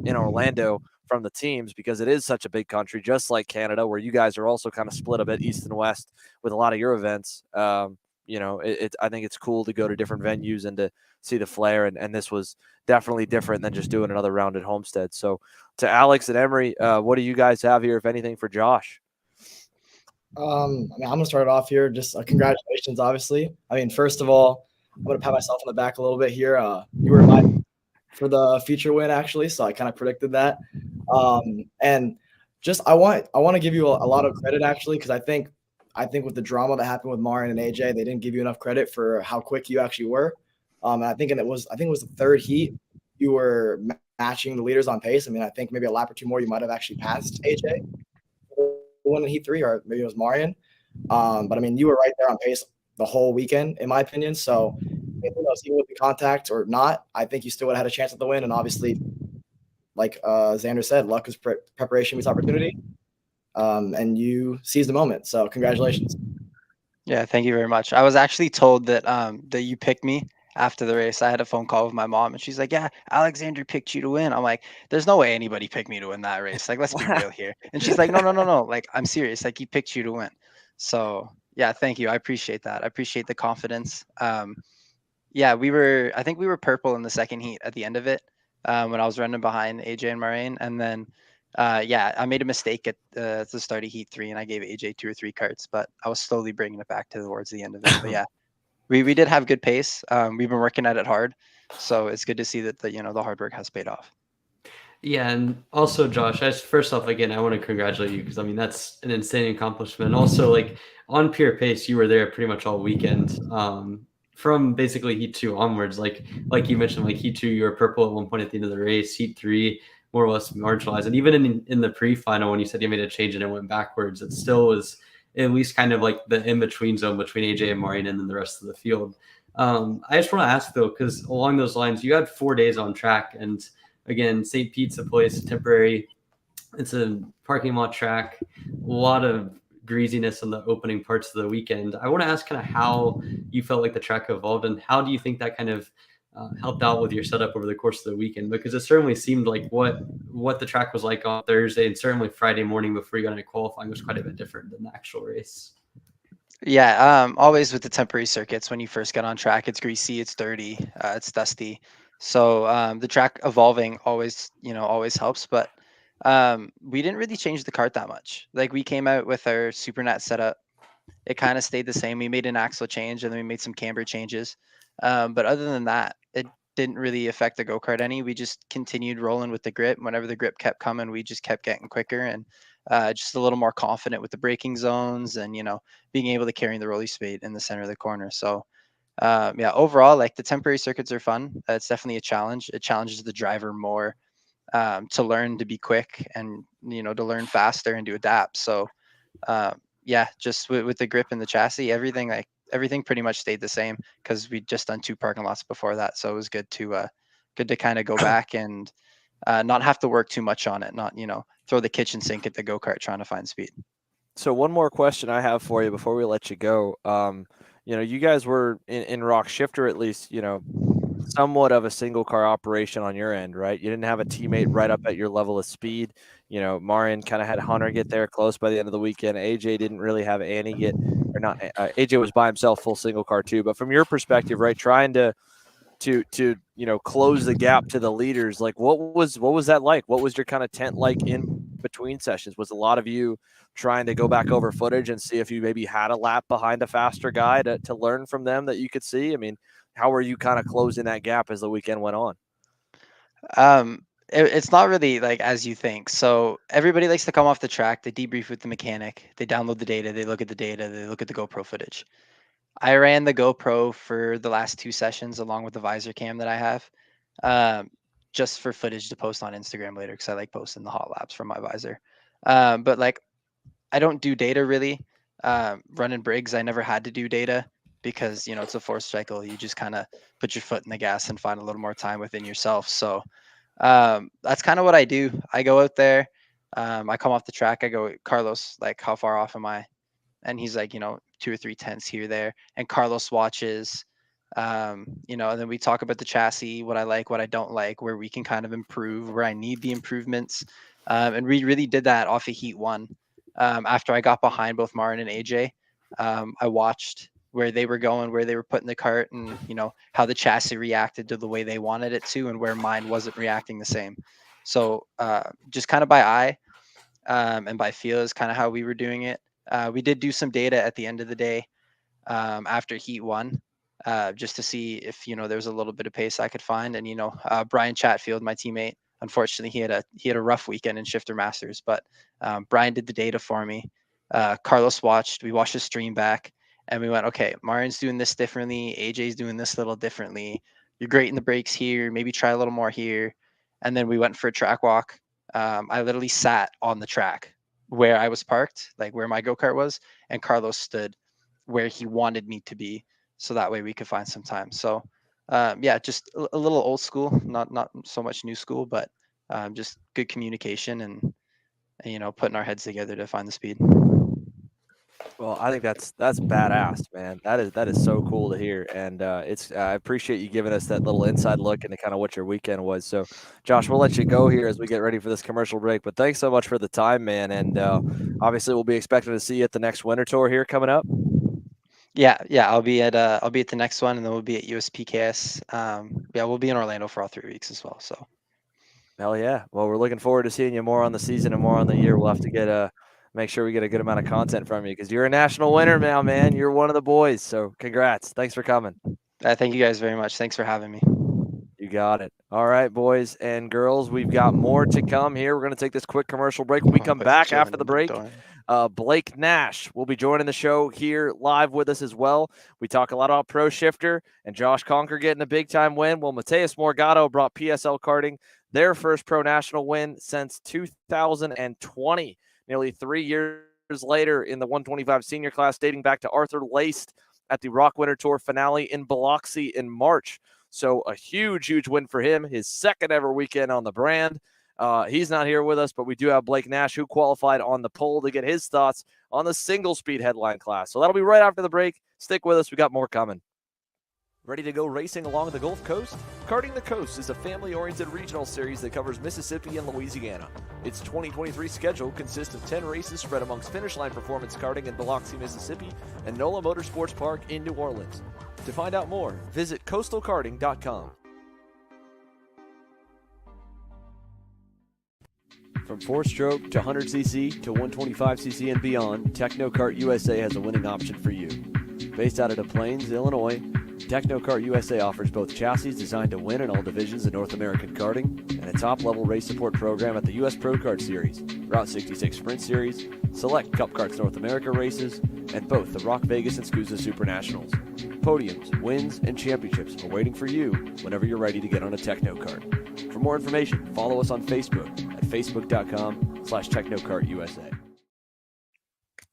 in Orlando from the teams, because it is such a big country, just like Canada, where you guys are also kind of split a bit east and west with a lot of your events. I think it's cool to go to different venues and to see the flair. And this was definitely different than just doing another round at Homestead. So to Alex and Emory, what do you guys have here, if anything, for Josh?
I'm going to start it off here. Just congratulations, obviously. I mean, first of all, I'm going to pat myself on the back a little bit here. You were my for the feature win, actually, so I kind of predicted that. And just I want to give you a lot of credit, actually, because I think with the drama that happened with Marion and AJ, they didn't give you enough credit for how quick you actually were. And I think it was the third heat you were matching the leaders on pace. I mean, I think maybe a lap or 2 more you might have actually passed AJ one in heat 3, or maybe it was Marion. But I mean, you were right there on pace the whole weekend, in my opinion. So, even with the contact or not, I think you still would have had a chance at the win. And obviously, like Xander said, luck is preparation meets opportunity. And you seized the moment. So, congratulations.
Yeah, thank you very much. I was actually told that that you picked me after the race. I had a phone call with my mom, and she's like, "Yeah, Alexander picked you to win." I'm like, "There's no way anybody picked me to win that race. Like, let's be real here." And she's like, "No. Like, I'm serious. Like, he picked you to win." So, yeah, thank you. I appreciate that. I appreciate the confidence. Yeah, I think we were purple in the second heat at the end of it when I was running behind AJ and Moraine. And then, yeah, I made a mistake at the start of heat 3 and I gave AJ 2 or 3 carts, but I was slowly bringing it back towards the end of it. But yeah, we did have good pace. We've been working at it hard. So it's good to see that the hard work has paid off.
Yeah, and also Josh, first off, again, I want to congratulate you, because I mean that's an insane accomplishment. Also, like on pure pace, you were there pretty much all weekend. From basically heat 2 onwards, like you mentioned, like heat 2, you were purple at one point at the end of the race. Heat 3, more or less marginalized, and even in the pre-final, when you said you made a change and it went backwards, it still was at least kind of like the in-between zone between AJ and Maureen and then the rest of the field. I just want to ask though, because along those lines, you had 4 days on track, and again, St. Pete's a place temporary. It's a parking lot track, a lot of greasiness in the opening parts of the weekend. I want to ask kind of how you felt like the track evolved, and how do you think that kind of helped out with your setup over the course of the weekend? Because it certainly seemed like what the track was like on Thursday and certainly Friday morning before you got into qualifying was quite a bit different than the actual race.
Yeah, always with the temporary circuits, when you first get on track, it's greasy, it's dirty, it's dusty. So the track evolving always helps. But we didn't really change the kart that much. Like, we came out with our SuperNet setup. It kind of stayed the same. We made an axle change and then we made some camber changes. But other than that, it didn't really affect the go-kart any. We just continued rolling with the grip. Whenever the grip kept coming, we just kept getting quicker and just a little more confident with the braking zones and, being able to carry the rolly spade in the center of the corner. So yeah, overall, like, the temporary circuits are fun. It's definitely a challenge. It challenges the driver more to learn to be quick and, to learn faster and to adapt. So yeah, just with the grip and the chassis, everything pretty much stayed the same, because we'd just done 2 parking lots before that. So it was good to kind of go back and not have to work too much on it, not, throw the kitchen sink at the go-kart trying to find speed.
So one more question I have for you before we let you go. You guys were in Rock Shifter, at least, somewhat of a single car operation on your end, right? You didn't have a teammate right up at your level of speed. Marian kind of had Hunter get there close by the end of the weekend. AJ didn't really have Annie get, or not. AJ was by himself, full single car too. But from your perspective, right, trying to close the gap to the leaders, like what was that like? What was your kind of tent like in between sessions? Was a lot of you trying to go back over footage and see if you maybe had a lap behind a faster guy to learn from them that you could see? I mean, how were you kind of closing that gap as the weekend went on?
It's not really like as you think. So everybody likes to come off the track, they debrief with the mechanic, they download the data, they look at the data, they look at the GoPro footage. I ran the GoPro for the last 2 sessions along with the visor cam that I have, just for footage to post on Instagram later, because I like posting the hot laps from my visor. But like, I don't do data really. Running Briggs, I never had to do data because, it's a forced cycle. You just kind of put your foot in the gas and find a little more time within yourself. So that's kind of what I do. I go out there, I come off the track, I go, Carlos, like, how far off am I? And he's like, 2 or 3 tenths here, there. And Carlos watches, and then we talk about the chassis, what I like, what I don't like, where we can kind of improve, where I need the improvements. And we really did that off of Heat 1. After I got behind both Marin and AJ, I watched where they were going, where they were putting the cart, and, how the chassis reacted to the way they wanted it to, and where mine wasn't reacting the same. So just kind of by eye and by feel is kind of how we were doing it. We did do some data at the end of the day after Heat 1, just to see if, there was a little bit of pace I could find. And, Brian Chatfield, my teammate, unfortunately, he had a rough weekend in Shifter Masters, but Brian did the data for me. Carlos we watched the stream back, and we went, okay, Marin's doing this differently, AJ's doing this little differently. You're great in the brakes here, maybe try a little more here. And then we went for a track walk. I literally sat on the track where I was parked, like where my go-kart was, and Carlos stood where he wanted me to be, so that way we could find some time. So yeah, just a little old school, not so much new school, but just good communication and putting our heads together to find the speed.
Well, I think that's badass, man. That is so cool to hear, and I appreciate you giving us that little inside look into kind of what your weekend was. So, Josh, we'll let you go here as we get ready for this commercial break. But thanks so much for the time, man. And obviously, we'll be expecting to see you at the next winter tour here coming up.
Yeah, I'll be at the next one, and then we'll be at USPKS. Yeah, we'll be in Orlando for all 3 weeks as well. So.
Hell yeah. Well, we're looking forward to seeing you more on the season and more on the year. We'll have to make sure we get a good amount of content from you, because you're a national winner now, man. You're one of the boys. So congrats. Thanks for coming.
Thank you guys very much. Thanks for having me.
You got it. All right, boys and girls, we've got more to come here. We're going to take this quick commercial break. When we come back after the break, Blake Nash will be joining the show here live with us as well. We talk a lot about Pro Shifter and Josh Conker getting a big-time win. Well, Mateus Morgado brought PSL Karting their first pro national win since 2020, nearly 3 years later in the 125 senior class, dating back to Arthur Laced at the Rock Winter Tour finale in Biloxi in March. So a huge win for him, his second ever weekend on the brand. He's not here with us, but we do have Blake Nash, who qualified on the pole, to get his thoughts on the single speed headline class. So that'll be right after the break. Stick with us. We got more coming. Ready to go racing along the Gulf Coast? Karting the Coast is a family-oriented regional series that covers Mississippi and Louisiana. Its 2023 schedule consists of 10 races spread amongst Finish Line Performance Karting in Biloxi, Mississippi, and NOLA Motorsports Park in New Orleans. To find out more, visit coastalkarting.com. From 4-stroke to 100cc to 125cc and beyond, Technokart USA has a winning option for you. Based out of Des Plaines, Illinois, Technokart USA offers both chassis designed to win in all divisions of North American karting and a top-level race support program at the U.S. Pro Kart Series, Route 66 Sprint Series, select Cup Karts North America races, and both the Rock Vegas and SCUSA Super Nationals. Podiums, wins, and championships are waiting for you whenever you're ready to get on a Technokart. For more information, follow us on Facebook at facebook.com/TechnokartUSA.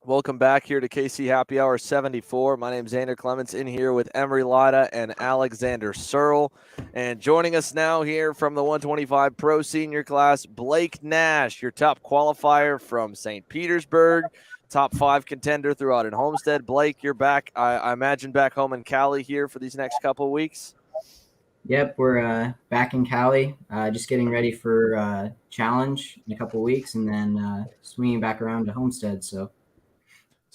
Welcome back here to KC Happy Hour 74. My name is Xander Clements, in here with Emory, Lyda, and Alexander Searle. And joining us now here from the 125 Pro Senior class, Blake Nash, your top qualifier from St. Petersburg, top 5 contender throughout in Homestead. Blake, you're back, I imagine, back home in Cali here for these next couple of weeks.
Yep, we're back in Cali, just getting ready for challenge in a couple of weeks, and then swinging back around to Homestead.
So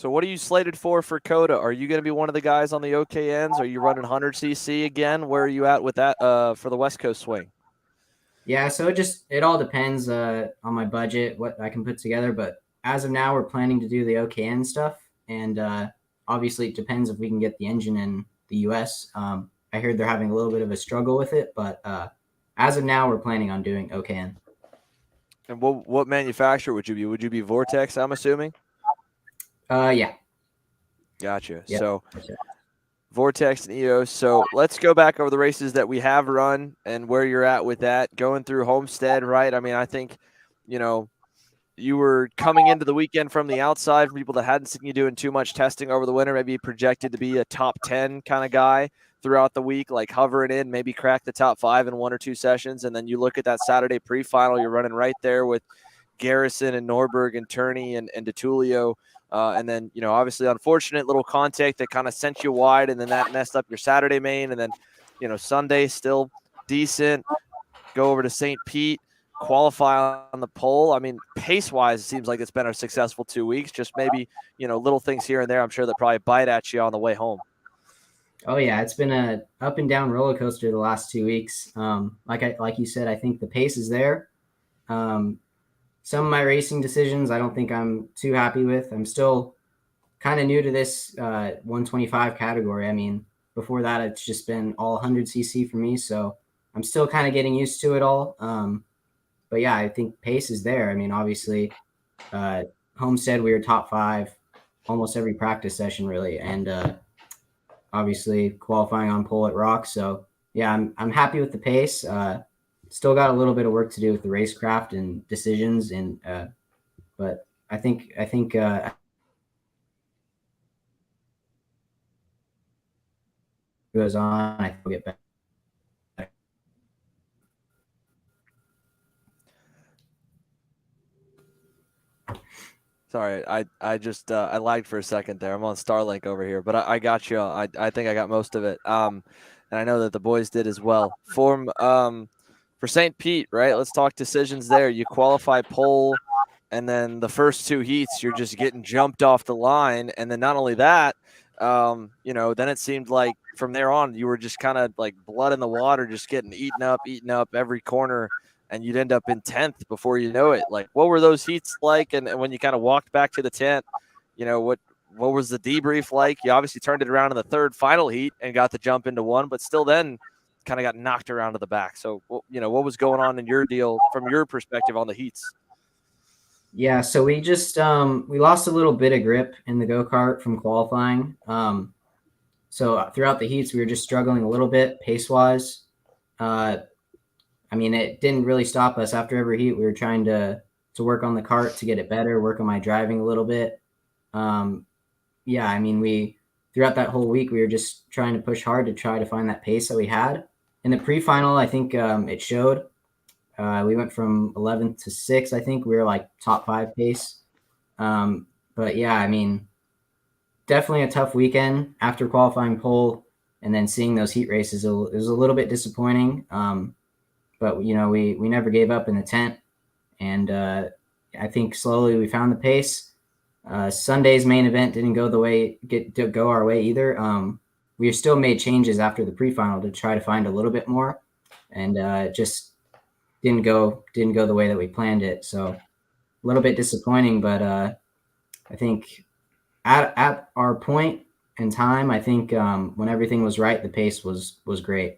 what are you slated for COTA? Are you going to be one of the guys on the OKNs? Are you running 100cc again? Where are you at with that for the West Coast swing?
Yeah, so it all depends on my budget, what I can put together. But as of now, we're planning to do the OKN stuff. And obviously, it depends if we can get the engine in the U.S. I heard they're having a little bit of a struggle with it. But as of now, we're planning on doing OKN.
And what manufacturer would you be? Would you be Vortex, I'm assuming?
Yeah.
Gotcha.
Yep.
So Vortex and EOS. So let's go back over the races that we have run and where you're at with that. Going through Homestead, right? I mean, I think, you were coming into the weekend from the outside, for people that hadn't seen you doing too much testing over the winter, maybe projected to be a top 10 kind of guy throughout the week, like hovering in, maybe crack the top 5 in 1 or 2 sessions. And then you look at that Saturday pre-final, you're running right there with Garrison and Norberg and Turney and DeTulio. And then, obviously unfortunate little contact that kind of sent you wide, and then that messed up your Saturday main. And then, Sunday still decent. Go over to St. Pete, qualify on the pole. I mean, pace-wise, it seems like it's been a successful 2 weeks. Just maybe, little things here and there, I'm sure that probably bite at you on the way home.
Oh yeah, it's been a up and down roller coaster the last 2 weeks. Like you said, I think the pace is there. Some of my racing decisions, I don't think I'm too happy with. I'm still kind of new to this 125 category. I mean, before that, it's just been all 100cc for me. So I'm still kind of getting used to it all. But yeah, I think pace is there. I mean, obviously, Homestead, we were top 5 almost every practice session, really. And obviously qualifying on pole at Rock. So yeah, I'm happy with the pace. Still got a little bit of work to do with the racecraft and decisions, and but I think goes on, I think we'll get better.
Sorry, I just I lagged for a second there. I'm on Starlink over here, but I got you. I think I got most of it. And I know that the boys did as well. For St. Pete, right? Let's talk decisions there. You qualify pole, and then the first 2 heats, you're just getting jumped off the line. And then not only that, then it seemed like from there on, you were just kind of like blood in the water, just getting eaten up every corner, and you'd end up in 10th before you know it. Like, what were those heats like? And when you kind of walked back to the tent, what was the debrief like? You obviously turned it around in the 3rd final heat and got the jump into 1, but still then kind of got knocked around to the back. So, what was going on in your deal from your perspective on the heats?
Yeah, so we just we lost a little bit of grip in the go-kart from qualifying. So throughout the heats, we were just struggling a little bit pace-wise. I mean, it didn't really stop us. After every heat, we were trying to work on the kart to get it better, work on my driving a little bit. Yeah, I mean, throughout that whole week, we were just trying to push hard to try to find that pace that we had. In the pre-final, I think it showed. We went from 11th to 6th. I think we were like top 5 pace. But but yeah, I mean, definitely a tough weekend after qualifying pole and then seeing those heat races. It was a little bit disappointing. But you know, we never gave up in the tent, and I think slowly we found the pace. Sunday's main event didn't go our way either. We still made changes after the pre-final to try to find a little bit more, and just didn't go the way that we planned it. So a little bit disappointing, but I think at our point in time, I think when everything was right, the pace was great.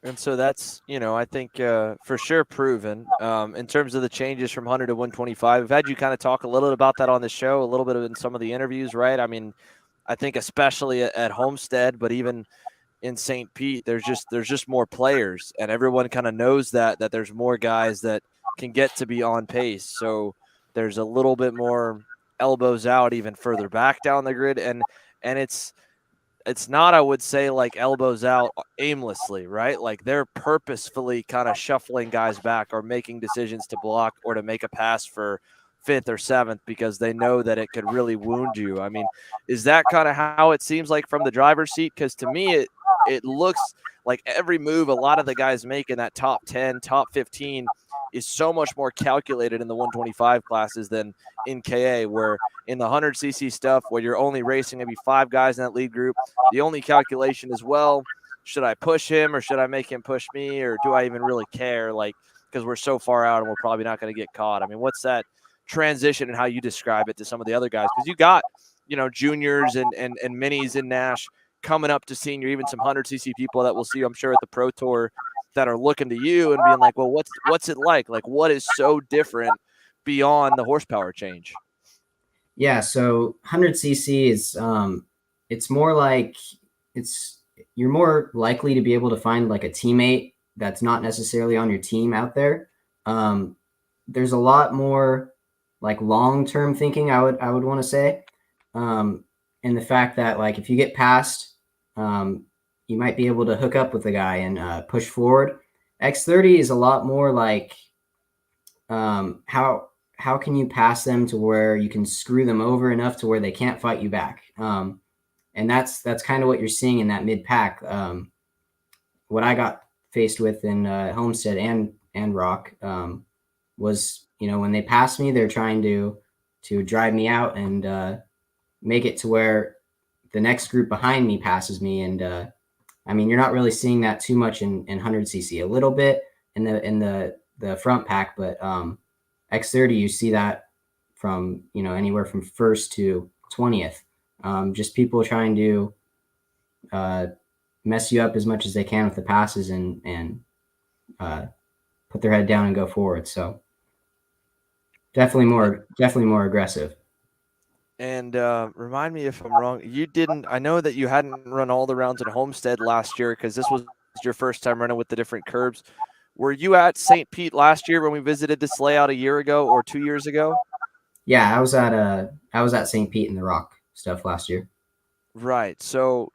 And so that's, I think for sure proven in terms of the changes from 100 to 125. I've had you kind of talk a little bit about that on the show, a little bit in some of the interviews, right? I mean, I think especially at Homestead, but even in St. Pete, there's just more players, and everyone kind of knows that there's more guys that can get to be on pace. So there's a little bit more elbows out even further back down the grid, and it's not, I would say, like elbows out aimlessly, right? Like they're purposefully kind of shuffling guys back or making decisions to block or to make a pass for fifth or seventh because they know that it could really wound you. I mean, is that kind of how it seems like from the driver's seat? Because to me, it looks like every move a lot of the guys make in that top 10, top 15 is so much more calculated in the 125 classes than in KA, where in the 100cc stuff, where you're only racing maybe 5 guys in that lead group, the only calculation is, well, should I push him or should I make him push me, or do I even really care? Like, because we're so far out and we're probably not going to get caught. I mean, what's that transition and how you describe it to some of the other guys? Because you got, juniors and minis in Nash coming up to senior, even some 100cc people that we'll see, I'm sure, at the Pro Tour that are looking to you and being like, well, what's it like? Like, what is so different beyond the horsepower change?
Yeah, so 100cc is it's more like you're more likely to be able to find like a teammate that's not necessarily on your team out there. There's a lot more like long-term thinking, I would want to say, and the fact that like if you get past, you might be able to hook up with the guy and push forward. X30 is a lot more like how can you pass them to where you can screw them over enough to where they can't fight you back. And that's kind of what you're seeing in that mid pack. What I got faced with in Homestead and Rock was, when they pass me, they're trying to drive me out and make it to where the next group behind me passes me. And I mean, you're not really seeing that too much in 100cc, a little bit in the front pack, but X30, you see that from, anywhere from first to 20th. Just people trying to mess you up as much as they can with the passes and put their head down and go forward. So definitely more aggressive.
And remind me if I'm wrong. I know that you hadn't run all the rounds at Homestead last year because this was your first time running with the different curbs. Were you at St. Pete last year when we visited this layout a year ago or 2 years ago?
Yeah, I was at St. Pete in the Rock stuff last year.
Right. So,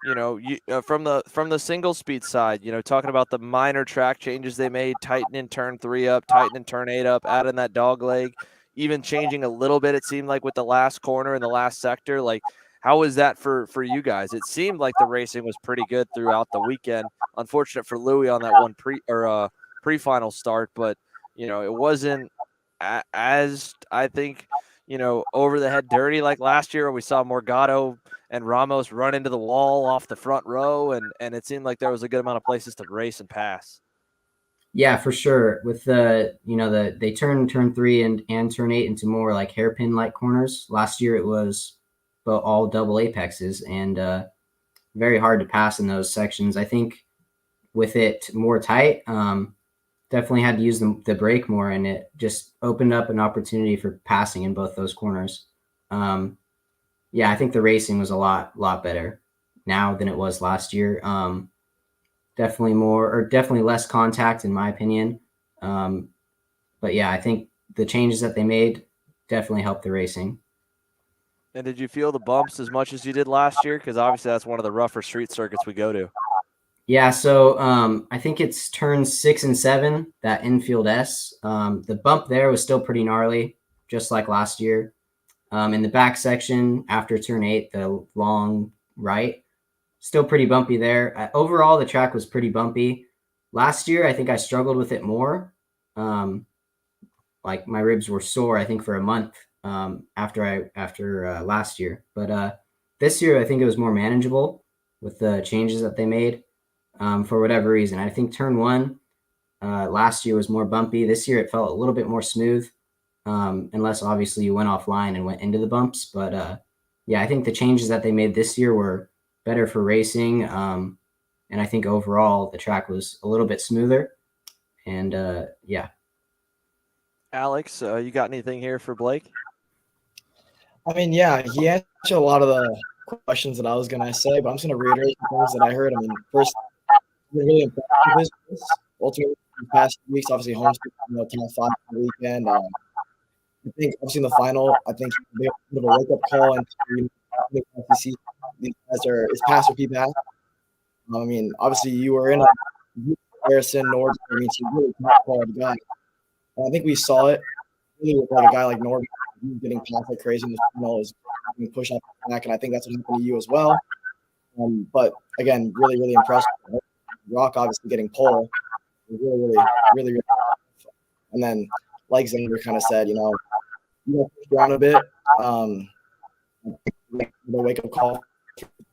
from the single speed side, talking about the minor track changes they made, tightening turn 3 up, tightening turn 8 up, adding that dog leg, even changing a little bit, it seemed like, with the last corner in the last sector. Like, how was that for you guys? It seemed like the racing was pretty good throughout the weekend. Unfortunate for Louis on that one pre-final start, but it wasn't as, I think, over the head dirty like last year where we saw Morgado and Ramos run into the wall off the front row, and it seemed like there was a good amount of places to race and pass.
Yeah, for sure. With they turn 3 and turn 8 into more like hairpin like corners. Last year it was all double apexes and very hard to pass in those sections. I think with it more tight, definitely had to use the brake more, and it just opened up an opportunity for passing in both those corners. Yeah, I think the racing was a lot better now than it was last year. Definitely less contact in my opinion. But yeah, I think the changes that they made definitely helped the racing.
And did you feel the bumps as much as you did last year? Because obviously that's one of the rougher street circuits we go to.
Yeah, so I think it's turns 6 and 7, that infield S. The bump there was still pretty gnarly, just like last year. In the back section after turn 8, the long right, still pretty bumpy there. Overall, the track was pretty bumpy. Last year, I think I struggled with it more. Like my ribs were sore, I think, for a month after last year. But this year, I think it was more manageable with the changes that they made for whatever reason. I think turn 1 last year was more bumpy. This year, it felt a little bit more smooth, unless obviously you went offline and went into the bumps. But yeah, I think the changes that they made this year were better for racing. And I think overall the track was a little bit smoother. And yeah.
Alex, you got anything here for Blake?
I mean, yeah, he answered a lot of the questions that I was going to say, but I'm just going to reiterate the things that I heard. I mean, first, really impressed with his race. Ultimately, the past few weeks, obviously, Homestead, top 5 for the weekend. I think, obviously, in the final, I think he had a bit of a wake-up call, and these guys are it's pass or P-pass. I mean, obviously, you were in a comparison, Nord, I mean, he's really top quality guy. And I think we saw it really with like a guy like Nord getting past like crazy in the final, is being pushed off the back, and I think that's what happened to you as well. But again, really, really impressed. Rock obviously getting pole, really. And then, like Xander kind of said, you know push around a bit. The wake up call,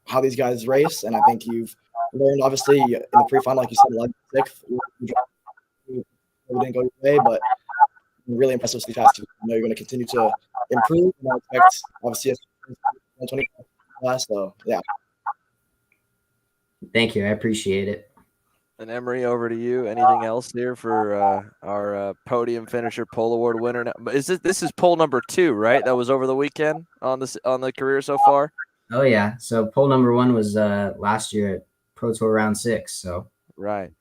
how these guys race, and I think you've learned obviously in the pre-final, like you said, like sixth. We didn't go your way, but I'm really impressed with these past 2. I know you're going to continue to improve, and I expect obviously a 20 class. So yeah.
Thank you. I appreciate it.
And Emory, over to you. Anything else here for our podium finisher, pole award winner? Now, this is pole number 2, right? That was over the weekend on the career so far.
Oh yeah. So pole number 1 was last year at Pro Tour round 6. So
right.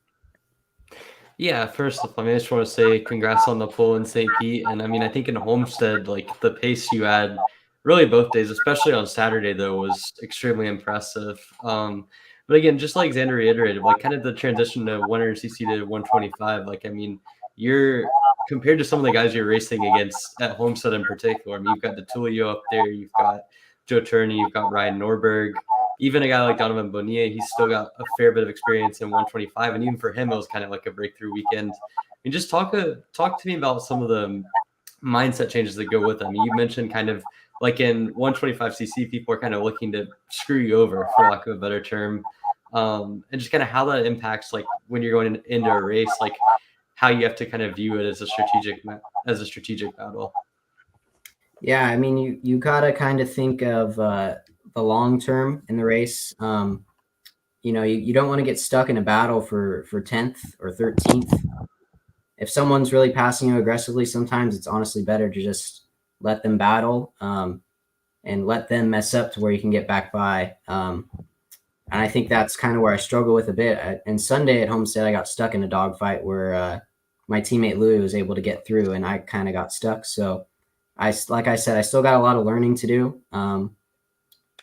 Yeah, first off, I mean, I just want to say congrats on the pole in St. Pete. And I mean, I think in Homestead, like the pace you had really both days, especially on Saturday, though, was extremely impressive. But again, just like Xander reiterated, like kind of the transition to 100cc to 125, like, I mean, you're compared to some of the guys you're racing against at Homestead in particular. I mean, you've got DeTulio up there, you've got Joe Turney, you've got Ryan Norberg. Even a guy like Donovan Bonilla, he's still got a fair bit of experience in 125, and even for him, it was kind of like a breakthrough weekend. I mean, just talk to me about some of the mindset changes that go with them. You mentioned kind of like in 125cc, people are kind of looking to screw you over, for lack of a better term, and just kind of how that impacts like when you're going into a race, like how you have to kind of view it as a strategic battle.
Yeah, I mean, you gotta kind of think of the long term in the race. You don't want to get stuck in a battle for 10th or 13th. If someone's really passing you aggressively, sometimes it's honestly better to just let them battle and let them mess up to where you can get back by. And I think that's kind of where I struggle with a bit. And Sunday at Homestead, I got stuck in a dogfight where my teammate Louis was able to get through, and I kind of got stuck. So like I said, I still got a lot of learning to do.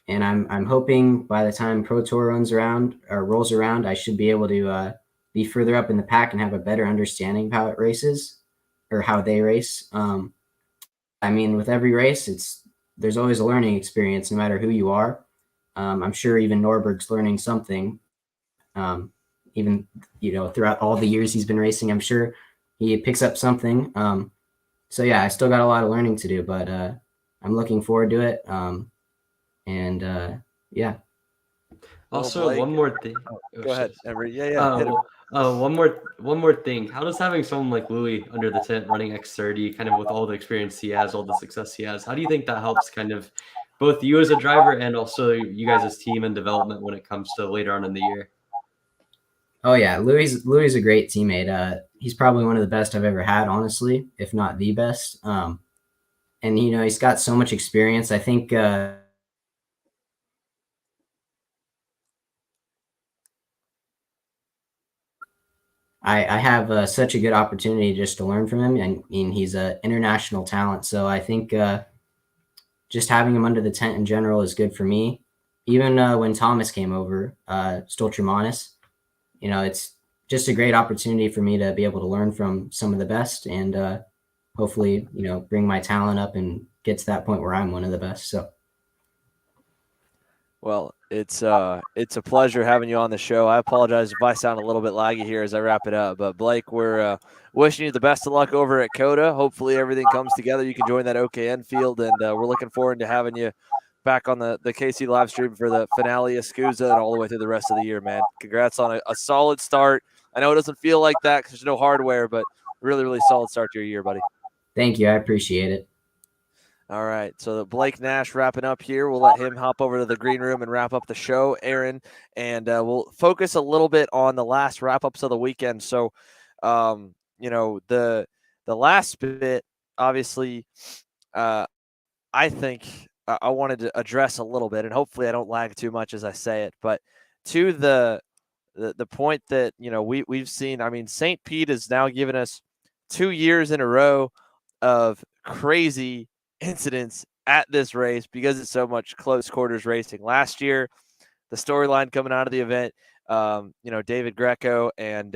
And I'm hoping by the time Pro Tour rolls around, I should be able to be further up in the pack and have a better understanding of how it races or how they race. I mean, with every race, there's always a learning experience, no matter who you are. I'm sure even Norberg's learning something. Even throughout all the years he's been racing, I'm sure he picks up something. So yeah, I still got a lot of learning to do, but I'm looking forward to it. Yeah.
Also, one more thing.
Go ahead, Emory. Yeah.
One more thing. How does having someone like Louis under the tent running X30, kind of with all the experience he has, all the success he has, how do you think that helps kind of both you as a driver and also you guys as team and development when it comes to later on in the year?
Oh yeah, Louis is a great teammate. He's probably one of the best I've ever had, honestly, if not the best. And he's got so much experience. I think I have such a good opportunity just to learn from him. And I mean, he's an international talent. So I think just having him under the tent in general is good for me. Even when Thomas came over, Stoltramanis, it's just a great opportunity for me to be able to learn from some of the best and hopefully, bring my talent up and get to that point where I'm one of the best. So.
Well, it's a pleasure having you on the show. I apologize if I sound a little bit laggy here as I wrap it up, but Blake, we're wishing you the best of luck over at COTA. Hopefully everything comes together. You can join that OKN field, and we're looking forward to having you back on the KC live stream for the finale of SCUSA and all the way through the rest of the year, man. Congrats on a solid start. I know it doesn't feel like that because there's no hardware, but really, really solid start to your year, buddy.
Thank you. I appreciate it.
All right, so Blake Nash wrapping up here. We'll let him hop over to the green room and wrap up the show, Aaron, and we'll focus a little bit on the last wrap-ups of the weekend. So, the last bit, obviously, I think I wanted to address a little bit, and hopefully I don't lag too much as I say it, but to the point that we've seen. I mean, St. Pete has now given us 2 years in a row of crazy incidents at this race because it's so much close quarters racing. Last year, the storyline coming out of the event, David Greco and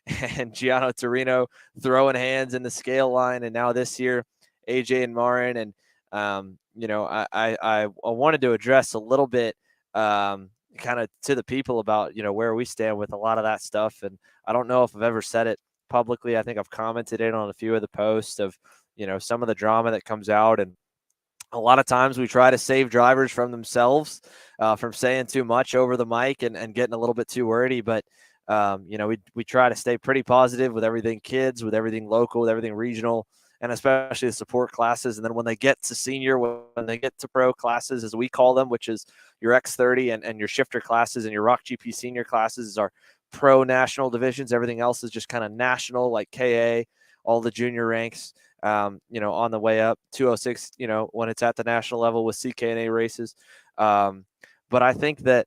Gianno Torino throwing hands in the scale line, and now this year, AJ and Marin, and I wanted to address a little bit kind of to the people about where we stand with a lot of that stuff, and I don't know if I've ever said it publicly. I think I've commented it on a few of the posts of some of the drama that comes out, and a lot of times we try to save drivers from themselves from saying too much over the mic and getting a little bit too wordy. But we try to stay pretty positive with everything kids, with everything local, with everything regional, and especially the support classes. And then when they get to senior, when they get to pro classes, as we call them, which is your X30 and your shifter classes and your Rock GP senior classes is our pro national divisions. Everything else is just kind of national, like KA, all the junior ranks. On the way up, 206, when it's at the national level with CKNA races. But I think that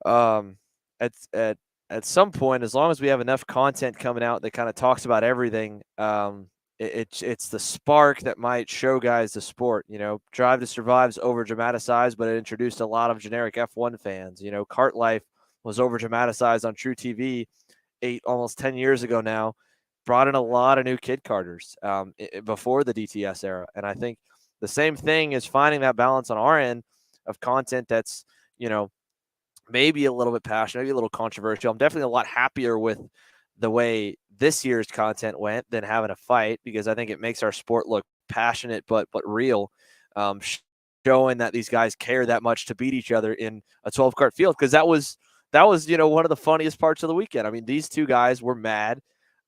at some point, as long as we have enough content coming out that kind of talks about everything, it's the spark that might show guys the sport. Drive to Survive's over dramatized, but it introduced a lot of generic F1 fans. Kart Life was over dramatized on True TV almost 10 years ago now. Brought in a lot of new kid karters before the DTS era. And I think the same thing is finding that balance on our end of content that's, maybe a little bit passionate, maybe a little controversial. I'm definitely a lot happier with the way this year's content went than having a fight, because I think it makes our sport look passionate but real, showing that these guys care that much to beat each other in a 12 kart field, because that was one of the funniest parts of the weekend. I mean, these two guys were mad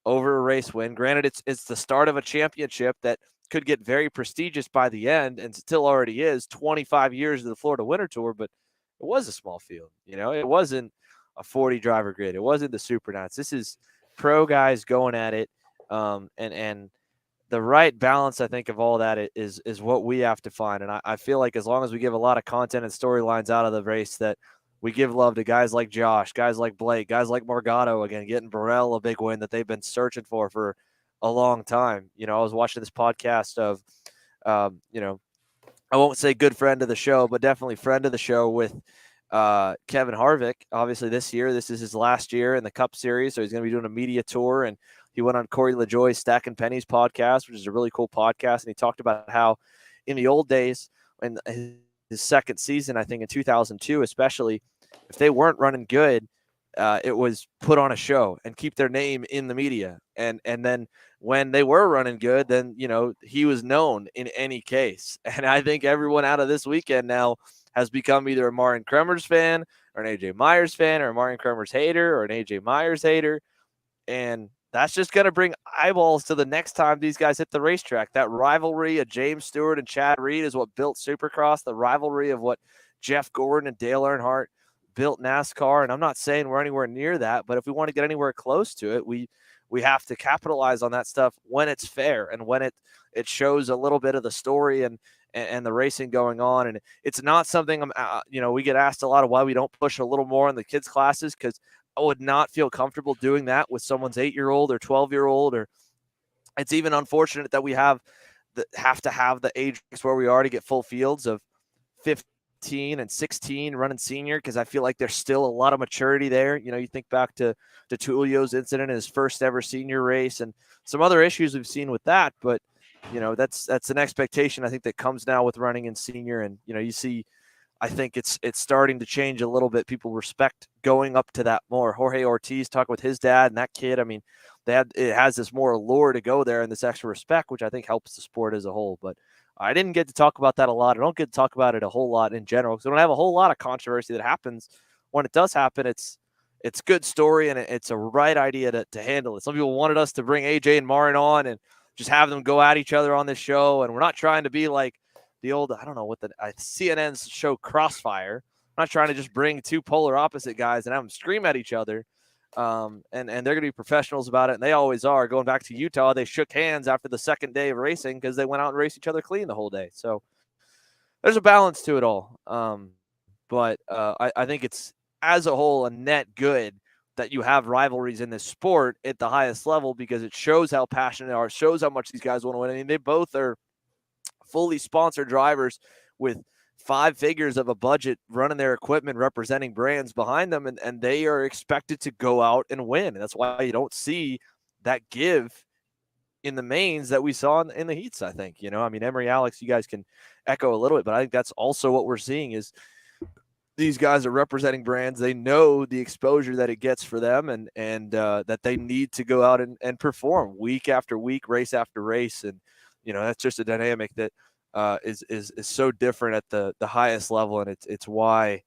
over a race win. Granted, it's the start of a championship that could get very prestigious by the end, and still already is 25 years of the Florida Winter Tour, but it was a small field. It wasn't a 40 driver grid. It wasn't the Supernats. This is pro guys going at it. And the right balance, I think, of all that is what we have to find. And I feel like as long as we give a lot of content and storylines out of the race, that we give love to guys like Josh, guys like Blake, guys like Morgado, again, getting Burrell a big win that they've been searching for a long time. I was watching this podcast of, I won't say good friend of the show, but definitely friend of the show with Kevin Harvick. Obviously this year, this is his last year in the Cup Series, so he's going to be doing a media tour, and he went on Corey LaJoy's Stacking Pennies podcast, which is a really cool podcast, and he talked about how in the old days, in his second season, I think in 2002 especially, if they weren't running good, it was put on a show and keep their name in the media. And then when they were running good, then, he was known in any case. And I think everyone out of this weekend now has become either a Marin Kremers fan or an AJ Myers fan, or a Marin Kremers hater or an AJ Myers hater. And that's just going to bring eyeballs to the next time these guys hit the racetrack. That rivalry of James Stewart and Chad Reed is what built Supercross. The rivalry of what Jeff Gordon and Dale Earnhardt built NASCAR. And I'm not saying we're anywhere near that, but if we want to get anywhere close to it, we have to capitalize on that stuff when it's fair and when it shows a little bit of the story and the racing going on. And it's not something we get asked a lot of why we don't push a little more in the kids classes, because I would not feel comfortable doing that with someone's 8-year-old or 12-year-old. Or it's even unfortunate that we have to have the age where we are to get full fields of 15 and 16 running senior, because I feel like there's still a lot of maturity there. You think back to Tulio's incident in his first ever senior race and some other issues we've seen with that. But that's an expectation I think that comes now with running in senior. And, you see, I think it's starting to change a little bit. People respect going up to that more. Jorge Ortiz talking with his dad and that kid. I mean, it has this more allure to go there and this extra respect, which I think helps the sport as a whole. But I didn't get to talk about that a lot. I don't get to talk about it a whole lot in general because we don't have a whole lot of controversy that happens. When it does happen, it's good story and it's a right idea to handle it. Some people wanted us to bring AJ and Marin on and just have them go at each other on this show. And we're not trying to be like the old, I don't know what CNN's show Crossfire. I'm not trying to just bring two polar opposite guys and have them scream at each other. And they're going to be professionals about it. And they always are. Going back to Utah, they shook hands after the second day of racing because they went out and raced each other clean the whole day. So there's a balance to it all. But I think it's, as a whole, a net good that you have rivalries in this sport at the highest level because it shows how passionate they are, shows how much these guys want to win. I mean, they both are fully sponsored drivers with 5 figures of a budget running their equipment, representing brands behind them, and they are expected to go out and win. And that's why you don't see that give in the mains that we saw in the heats, I think. I mean, Emory, Alex, you guys can echo a little bit, but I think that's also what we're seeing is these guys are representing brands. They know the exposure that it gets for them and that they need to go out and perform week after week, race after race. And, that's just a dynamic that is so different at the highest level. And it's why,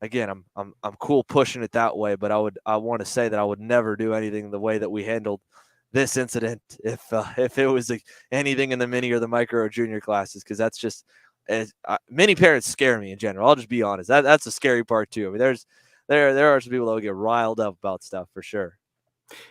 again, I'm cool pushing it that way, but I want to say that I would never do anything the way that we handled this incident if it was anything in the mini or the micro or junior classes, because that's just, many parents scare me in general. I'll just be honest. That's a scary part too. I mean, there are some people that will get riled up about stuff for sure.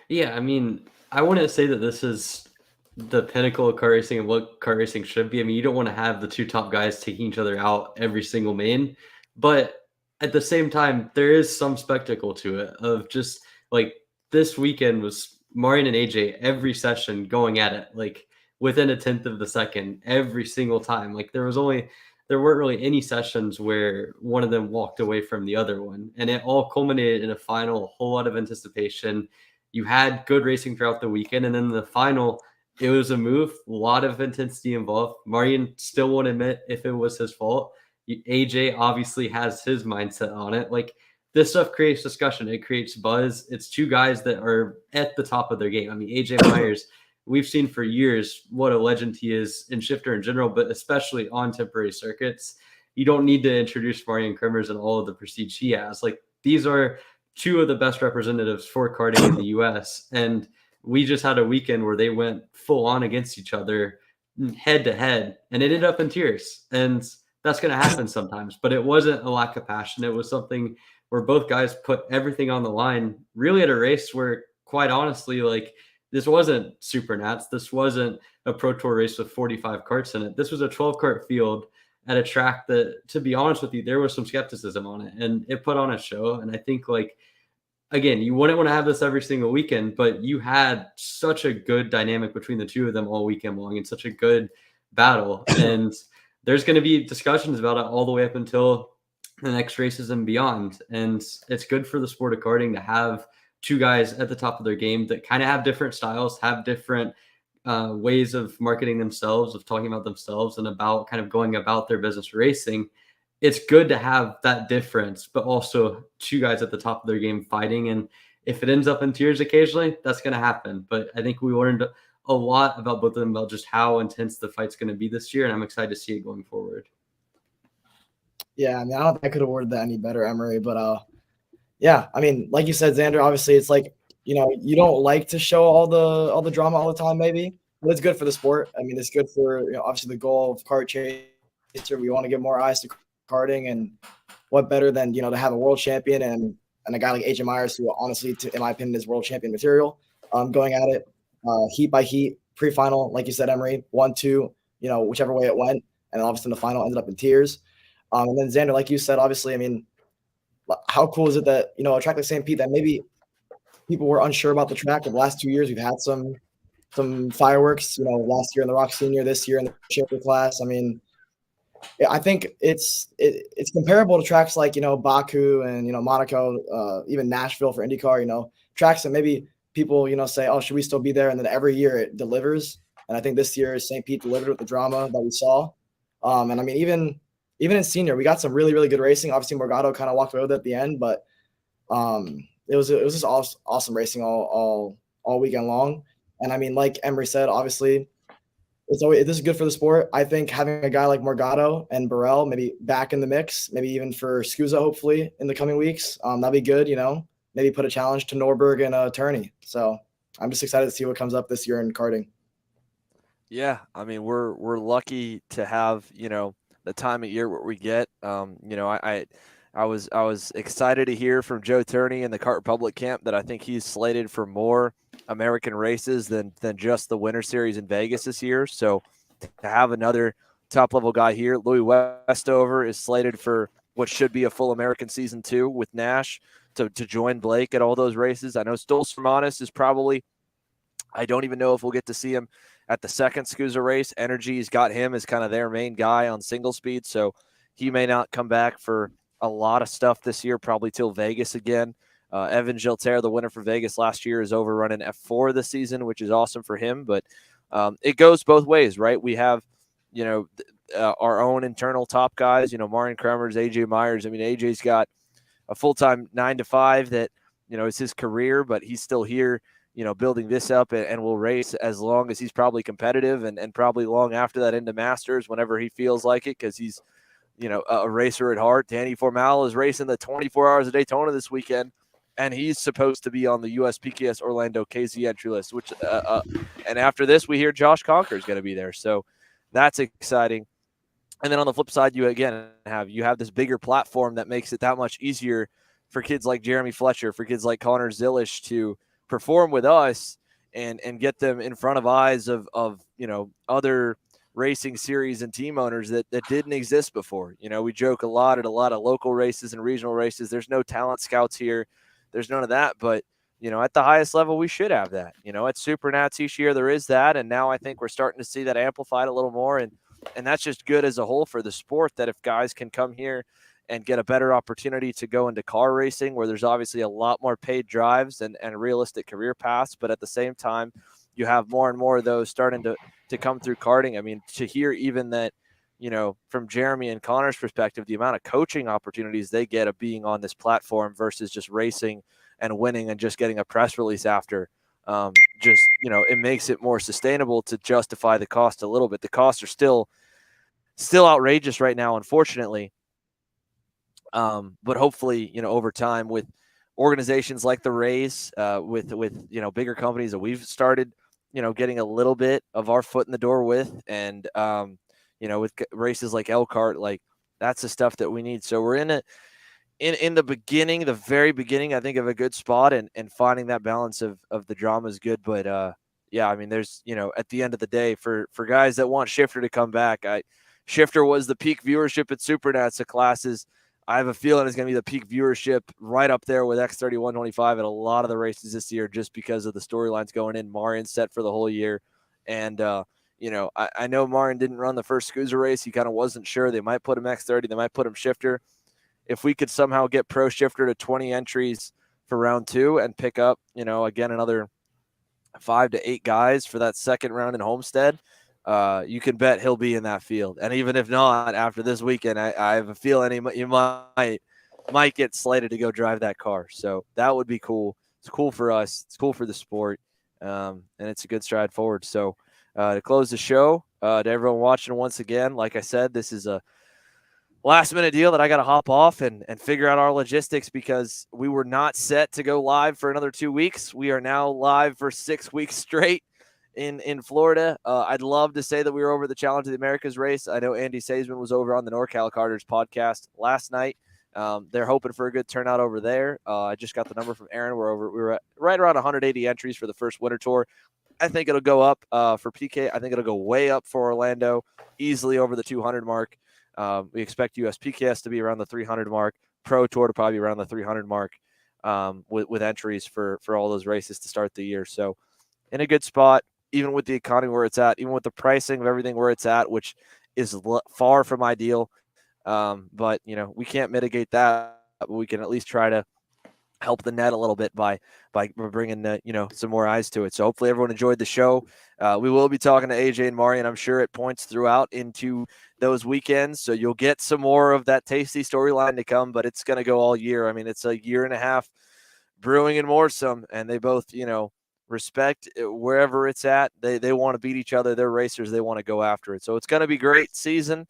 Yeah, I mean, I wouldn't say that this is the pinnacle of car racing and what car racing should be. I mean, you don't want to have the two top guys taking each other out every single main, but at the same time, there is some spectacle to it of just like this weekend was Marin and AJ every session going at it, like within a 1/10 of the second every single time. Like there weren't really any sessions where one of them walked away from the other one. And it all culminated in a final, a whole lot of anticipation. You had good racing throughout the weekend. And then the final, it was a move, a lot of intensity involved. Marian still won't admit if it was his fault. AJ obviously has his mindset on it. Like this stuff creates discussion. It creates buzz. It's two guys that are at the top of their game. I mean, AJ Myers, we've seen for years what a legend he is in shifter in general, but especially on temporary circuits. You don't need to introduce Marian Kremers and all of the prestige he has. Like these are two of the best representatives for karting in the US. And we just had a weekend where they went full on against each other head to head and it ended up in tears. And that's going to happen sometimes, but it wasn't a lack of passion. It was something where both guys put everything on the line, really at a race where, quite honestly, like this wasn't Super Nats. This wasn't a Pro Tour race with 45 karts in it. This was a 12 kart field at a track that, to be honest with you, there was some skepticism on it and it put on a show. And I think, like, again, you wouldn't want to have this every single weekend, but you had such a good dynamic between the two of them all weekend long and such a good battle. And there's going to be discussions about it all the way up until the next races and beyond. And it's good for the sport of karting to have two guys at the top of their game that kind of have different styles, have different ways of marketing themselves, of talking about themselves and about kind of going about their business racing. It's good to have that difference, but also two guys at the top of their game fighting. And if it ends up in tears occasionally, that's going to happen. But I think we learned a lot about both of them, about just how intense the fight's going to be this year. And I'm excited to see it going forward.
Yeah, I mean, I don't think I could have worded that any better, Emory. But yeah, I mean, like you said, Xander, obviously it's like, you don't like to show all the drama all the time, maybe, but it's good for the sport. I mean, it's good for, obviously the goal of kart chaser. We want to get more eyes to karting, and what better than, to have a world champion and a guy like AJ Myers, who honestly, in my opinion, is world champion material, going at it heat by heat, pre-final, like you said, Emory, 1-2, whichever way it went, and obviously in the final ended up in tears. And then Xander, like you said, obviously, I mean, how cool is it that, a track like St. Pete, that maybe people were unsure about the track. In the last 2 years, we've had some fireworks, last year in the Rock Senior, this year in the Shaper class. I mean, I think it's comparable to tracks like, Baku and, Monaco, even Nashville for IndyCar, tracks that maybe people, say, oh, should we still be there? And then every year it delivers. And I think this year St. Pete delivered with the drama that we saw. And I mean, even in senior, we got some really, really good racing. Obviously, Morgado kind of walked away with it at the end, but it was just awesome racing all weekend long. And I mean, like Emory said, obviously, this is good for the sport. I think having a guy like Morgado and Burrell maybe back in the mix, maybe even for Scusa, hopefully in the coming weeks, that'd be good. Maybe put a challenge to Norberg and Turney. So I'm just excited to see what comes up this year in karting.
Yeah, I mean, we're lucky to have the time of year where we get. I was excited to hear from Joe Turney in the Kart Republic camp that I think he's slated for more American races than just the Winter Series in Vegas this year. So to have another top level guy here, Louis Westover is slated for what should be a full American season 2 with Nash to join Blake at all those races. I know Stolzermanis is probably. I don't even know if we'll get to see him at the second SCUSA race. Energy's got him as kind of their main guy on single speed, so he may not come back for a lot of stuff this year, probably till Vegas again. Evan Gilter, the winner for Vegas last year, is over running F4 this season, which is awesome for him, but it goes both ways, right? We have, our own internal top guys, Marian Kremers, AJ Myers. I mean, AJ's got a full-time 9 to 5 that, is his career, but he's still here, building this up and will race as long as he's probably competitive and probably long after that into Masters whenever he feels like it, because he's, a racer at heart. Danny Formal is racing the 24 Hours of Daytona this weekend, and he's supposed to be on the USPKS Orlando KZ entry list, which and after this, we hear Josh Conker is going to be there. So that's exciting. And then on the flip side, you have this bigger platform that makes it that much easier for kids like Jeremy Fletcher, for kids like Connor Zilish to perform with us and get them in front of eyes of other racing series and team owners that didn't exist before. We joke a lot at a lot of local races and regional races. There's no talent scouts here. There's none of that. But, at the highest level, we should have that. At Super Nats each year, there is that. And now I think we're starting to see that amplified a little more. And that's just good as a whole for the sport, that if guys can come here and get a better opportunity to go into car racing, where there's obviously a lot more paid drives and realistic career paths, but at the same time, you have more and more of those starting to come through karting. I mean, to hear even that, from Jeremy and Connor's perspective, the amount of coaching opportunities they get of being on this platform versus just racing and winning and just getting a press release after, it makes it more sustainable to justify the cost a little bit. The costs are still outrageous right now, unfortunately. But hopefully, over time with organizations like the Rays, with bigger companies that we've started, getting a little bit of our foot in the door with, and with races like Elkhart, like that's the stuff that we need. So we're in the beginning, the very beginning, I think, of a good spot, and finding that balance of the drama is good. But yeah, I mean, there's, at the end of the day, for guys that want Shifter to come back, Shifter was the peak viewership at Supernats classes. I have a feeling it's going to be the peak viewership right up there with X3125 at a lot of the races this year, just because of the storylines going in. Marian's set for the whole year. And, I know Marian didn't run the first SCUSA race. He kind of wasn't sure. They might put him X30. They might put him Shifter. If we could somehow get Pro Shifter to 20 entries for round 2 and pick up, again, another 5 to 8 guys for that second round in Homestead, you can bet he'll be in that field. And even if not, after this weekend, I have a feeling you might get slated to go drive that car. So that would be cool. It's cool for us. It's cool for the sport. And it's a good stride forward. So to close the show, to everyone watching once again, like I said, this is a last minute deal that I got to hop off and figure out our logistics, because we were not set to go live for another 2 weeks. We are now live for 6 weeks straight in Florida. I'd love to say that we were over the Challenge of the Americas race. I know Andy Saisman was over on the NorCal Carters podcast last night. They're hoping for a good turnout over there. I just got the number from Aaron. We were at right around 180 entries for the first winter tour. I think it'll go up for PK. I think it'll go way up for Orlando, easily over the 200 mark. We expect USPKS to be around the 300 mark, Pro Tour to probably be around the 300 mark, with entries for all those races to start the year. So in a good spot, even with the economy where it's at, even with the pricing of everything where it's at, which is far from ideal. But, we can't mitigate that, but we can at least try to help the net a little bit by bringing some more eyes to it. So hopefully everyone enjoyed the show. We will be talking to AJ and Mari, and I'm sure it points throughout into those weekends. So you'll get some more of that tasty storyline to come, but it's going to go all year. I mean, it's a year and a half brewing in Mooresome, and they both, respect wherever it's at. They want to beat each other. They're racers. They want to go after it. So it's going to be a great season.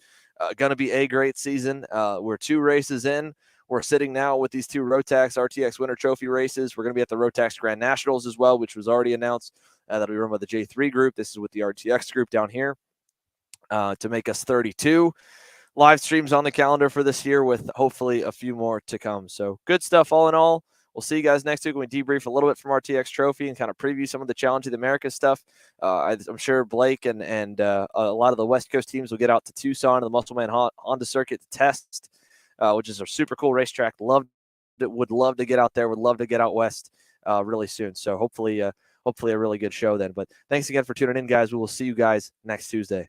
Going to be a great season. We're 2 races in. We're sitting now with these 2 Rotax RTX Winter Trophy races. We're going to be at the Rotax Grand Nationals as well, which was already announced. That'll be run by the J3 group. This is with the RTX group down here to make us 32 live streams on the calendar for this year, with hopefully a few more to come. So good stuff all in all. We'll see you guys next week when we debrief a little bit from RTX Trophy and kind of preview some of the Challenge of the Americas stuff. I'm sure Blake and a lot of the West Coast teams will get out to Tucson and the Muscleman Honda circuit to test, which is a super cool racetrack. Would love to get out there. Would love to get out west really soon. So hopefully a really good show then. But thanks again for tuning in, guys. We will see you guys next Tuesday.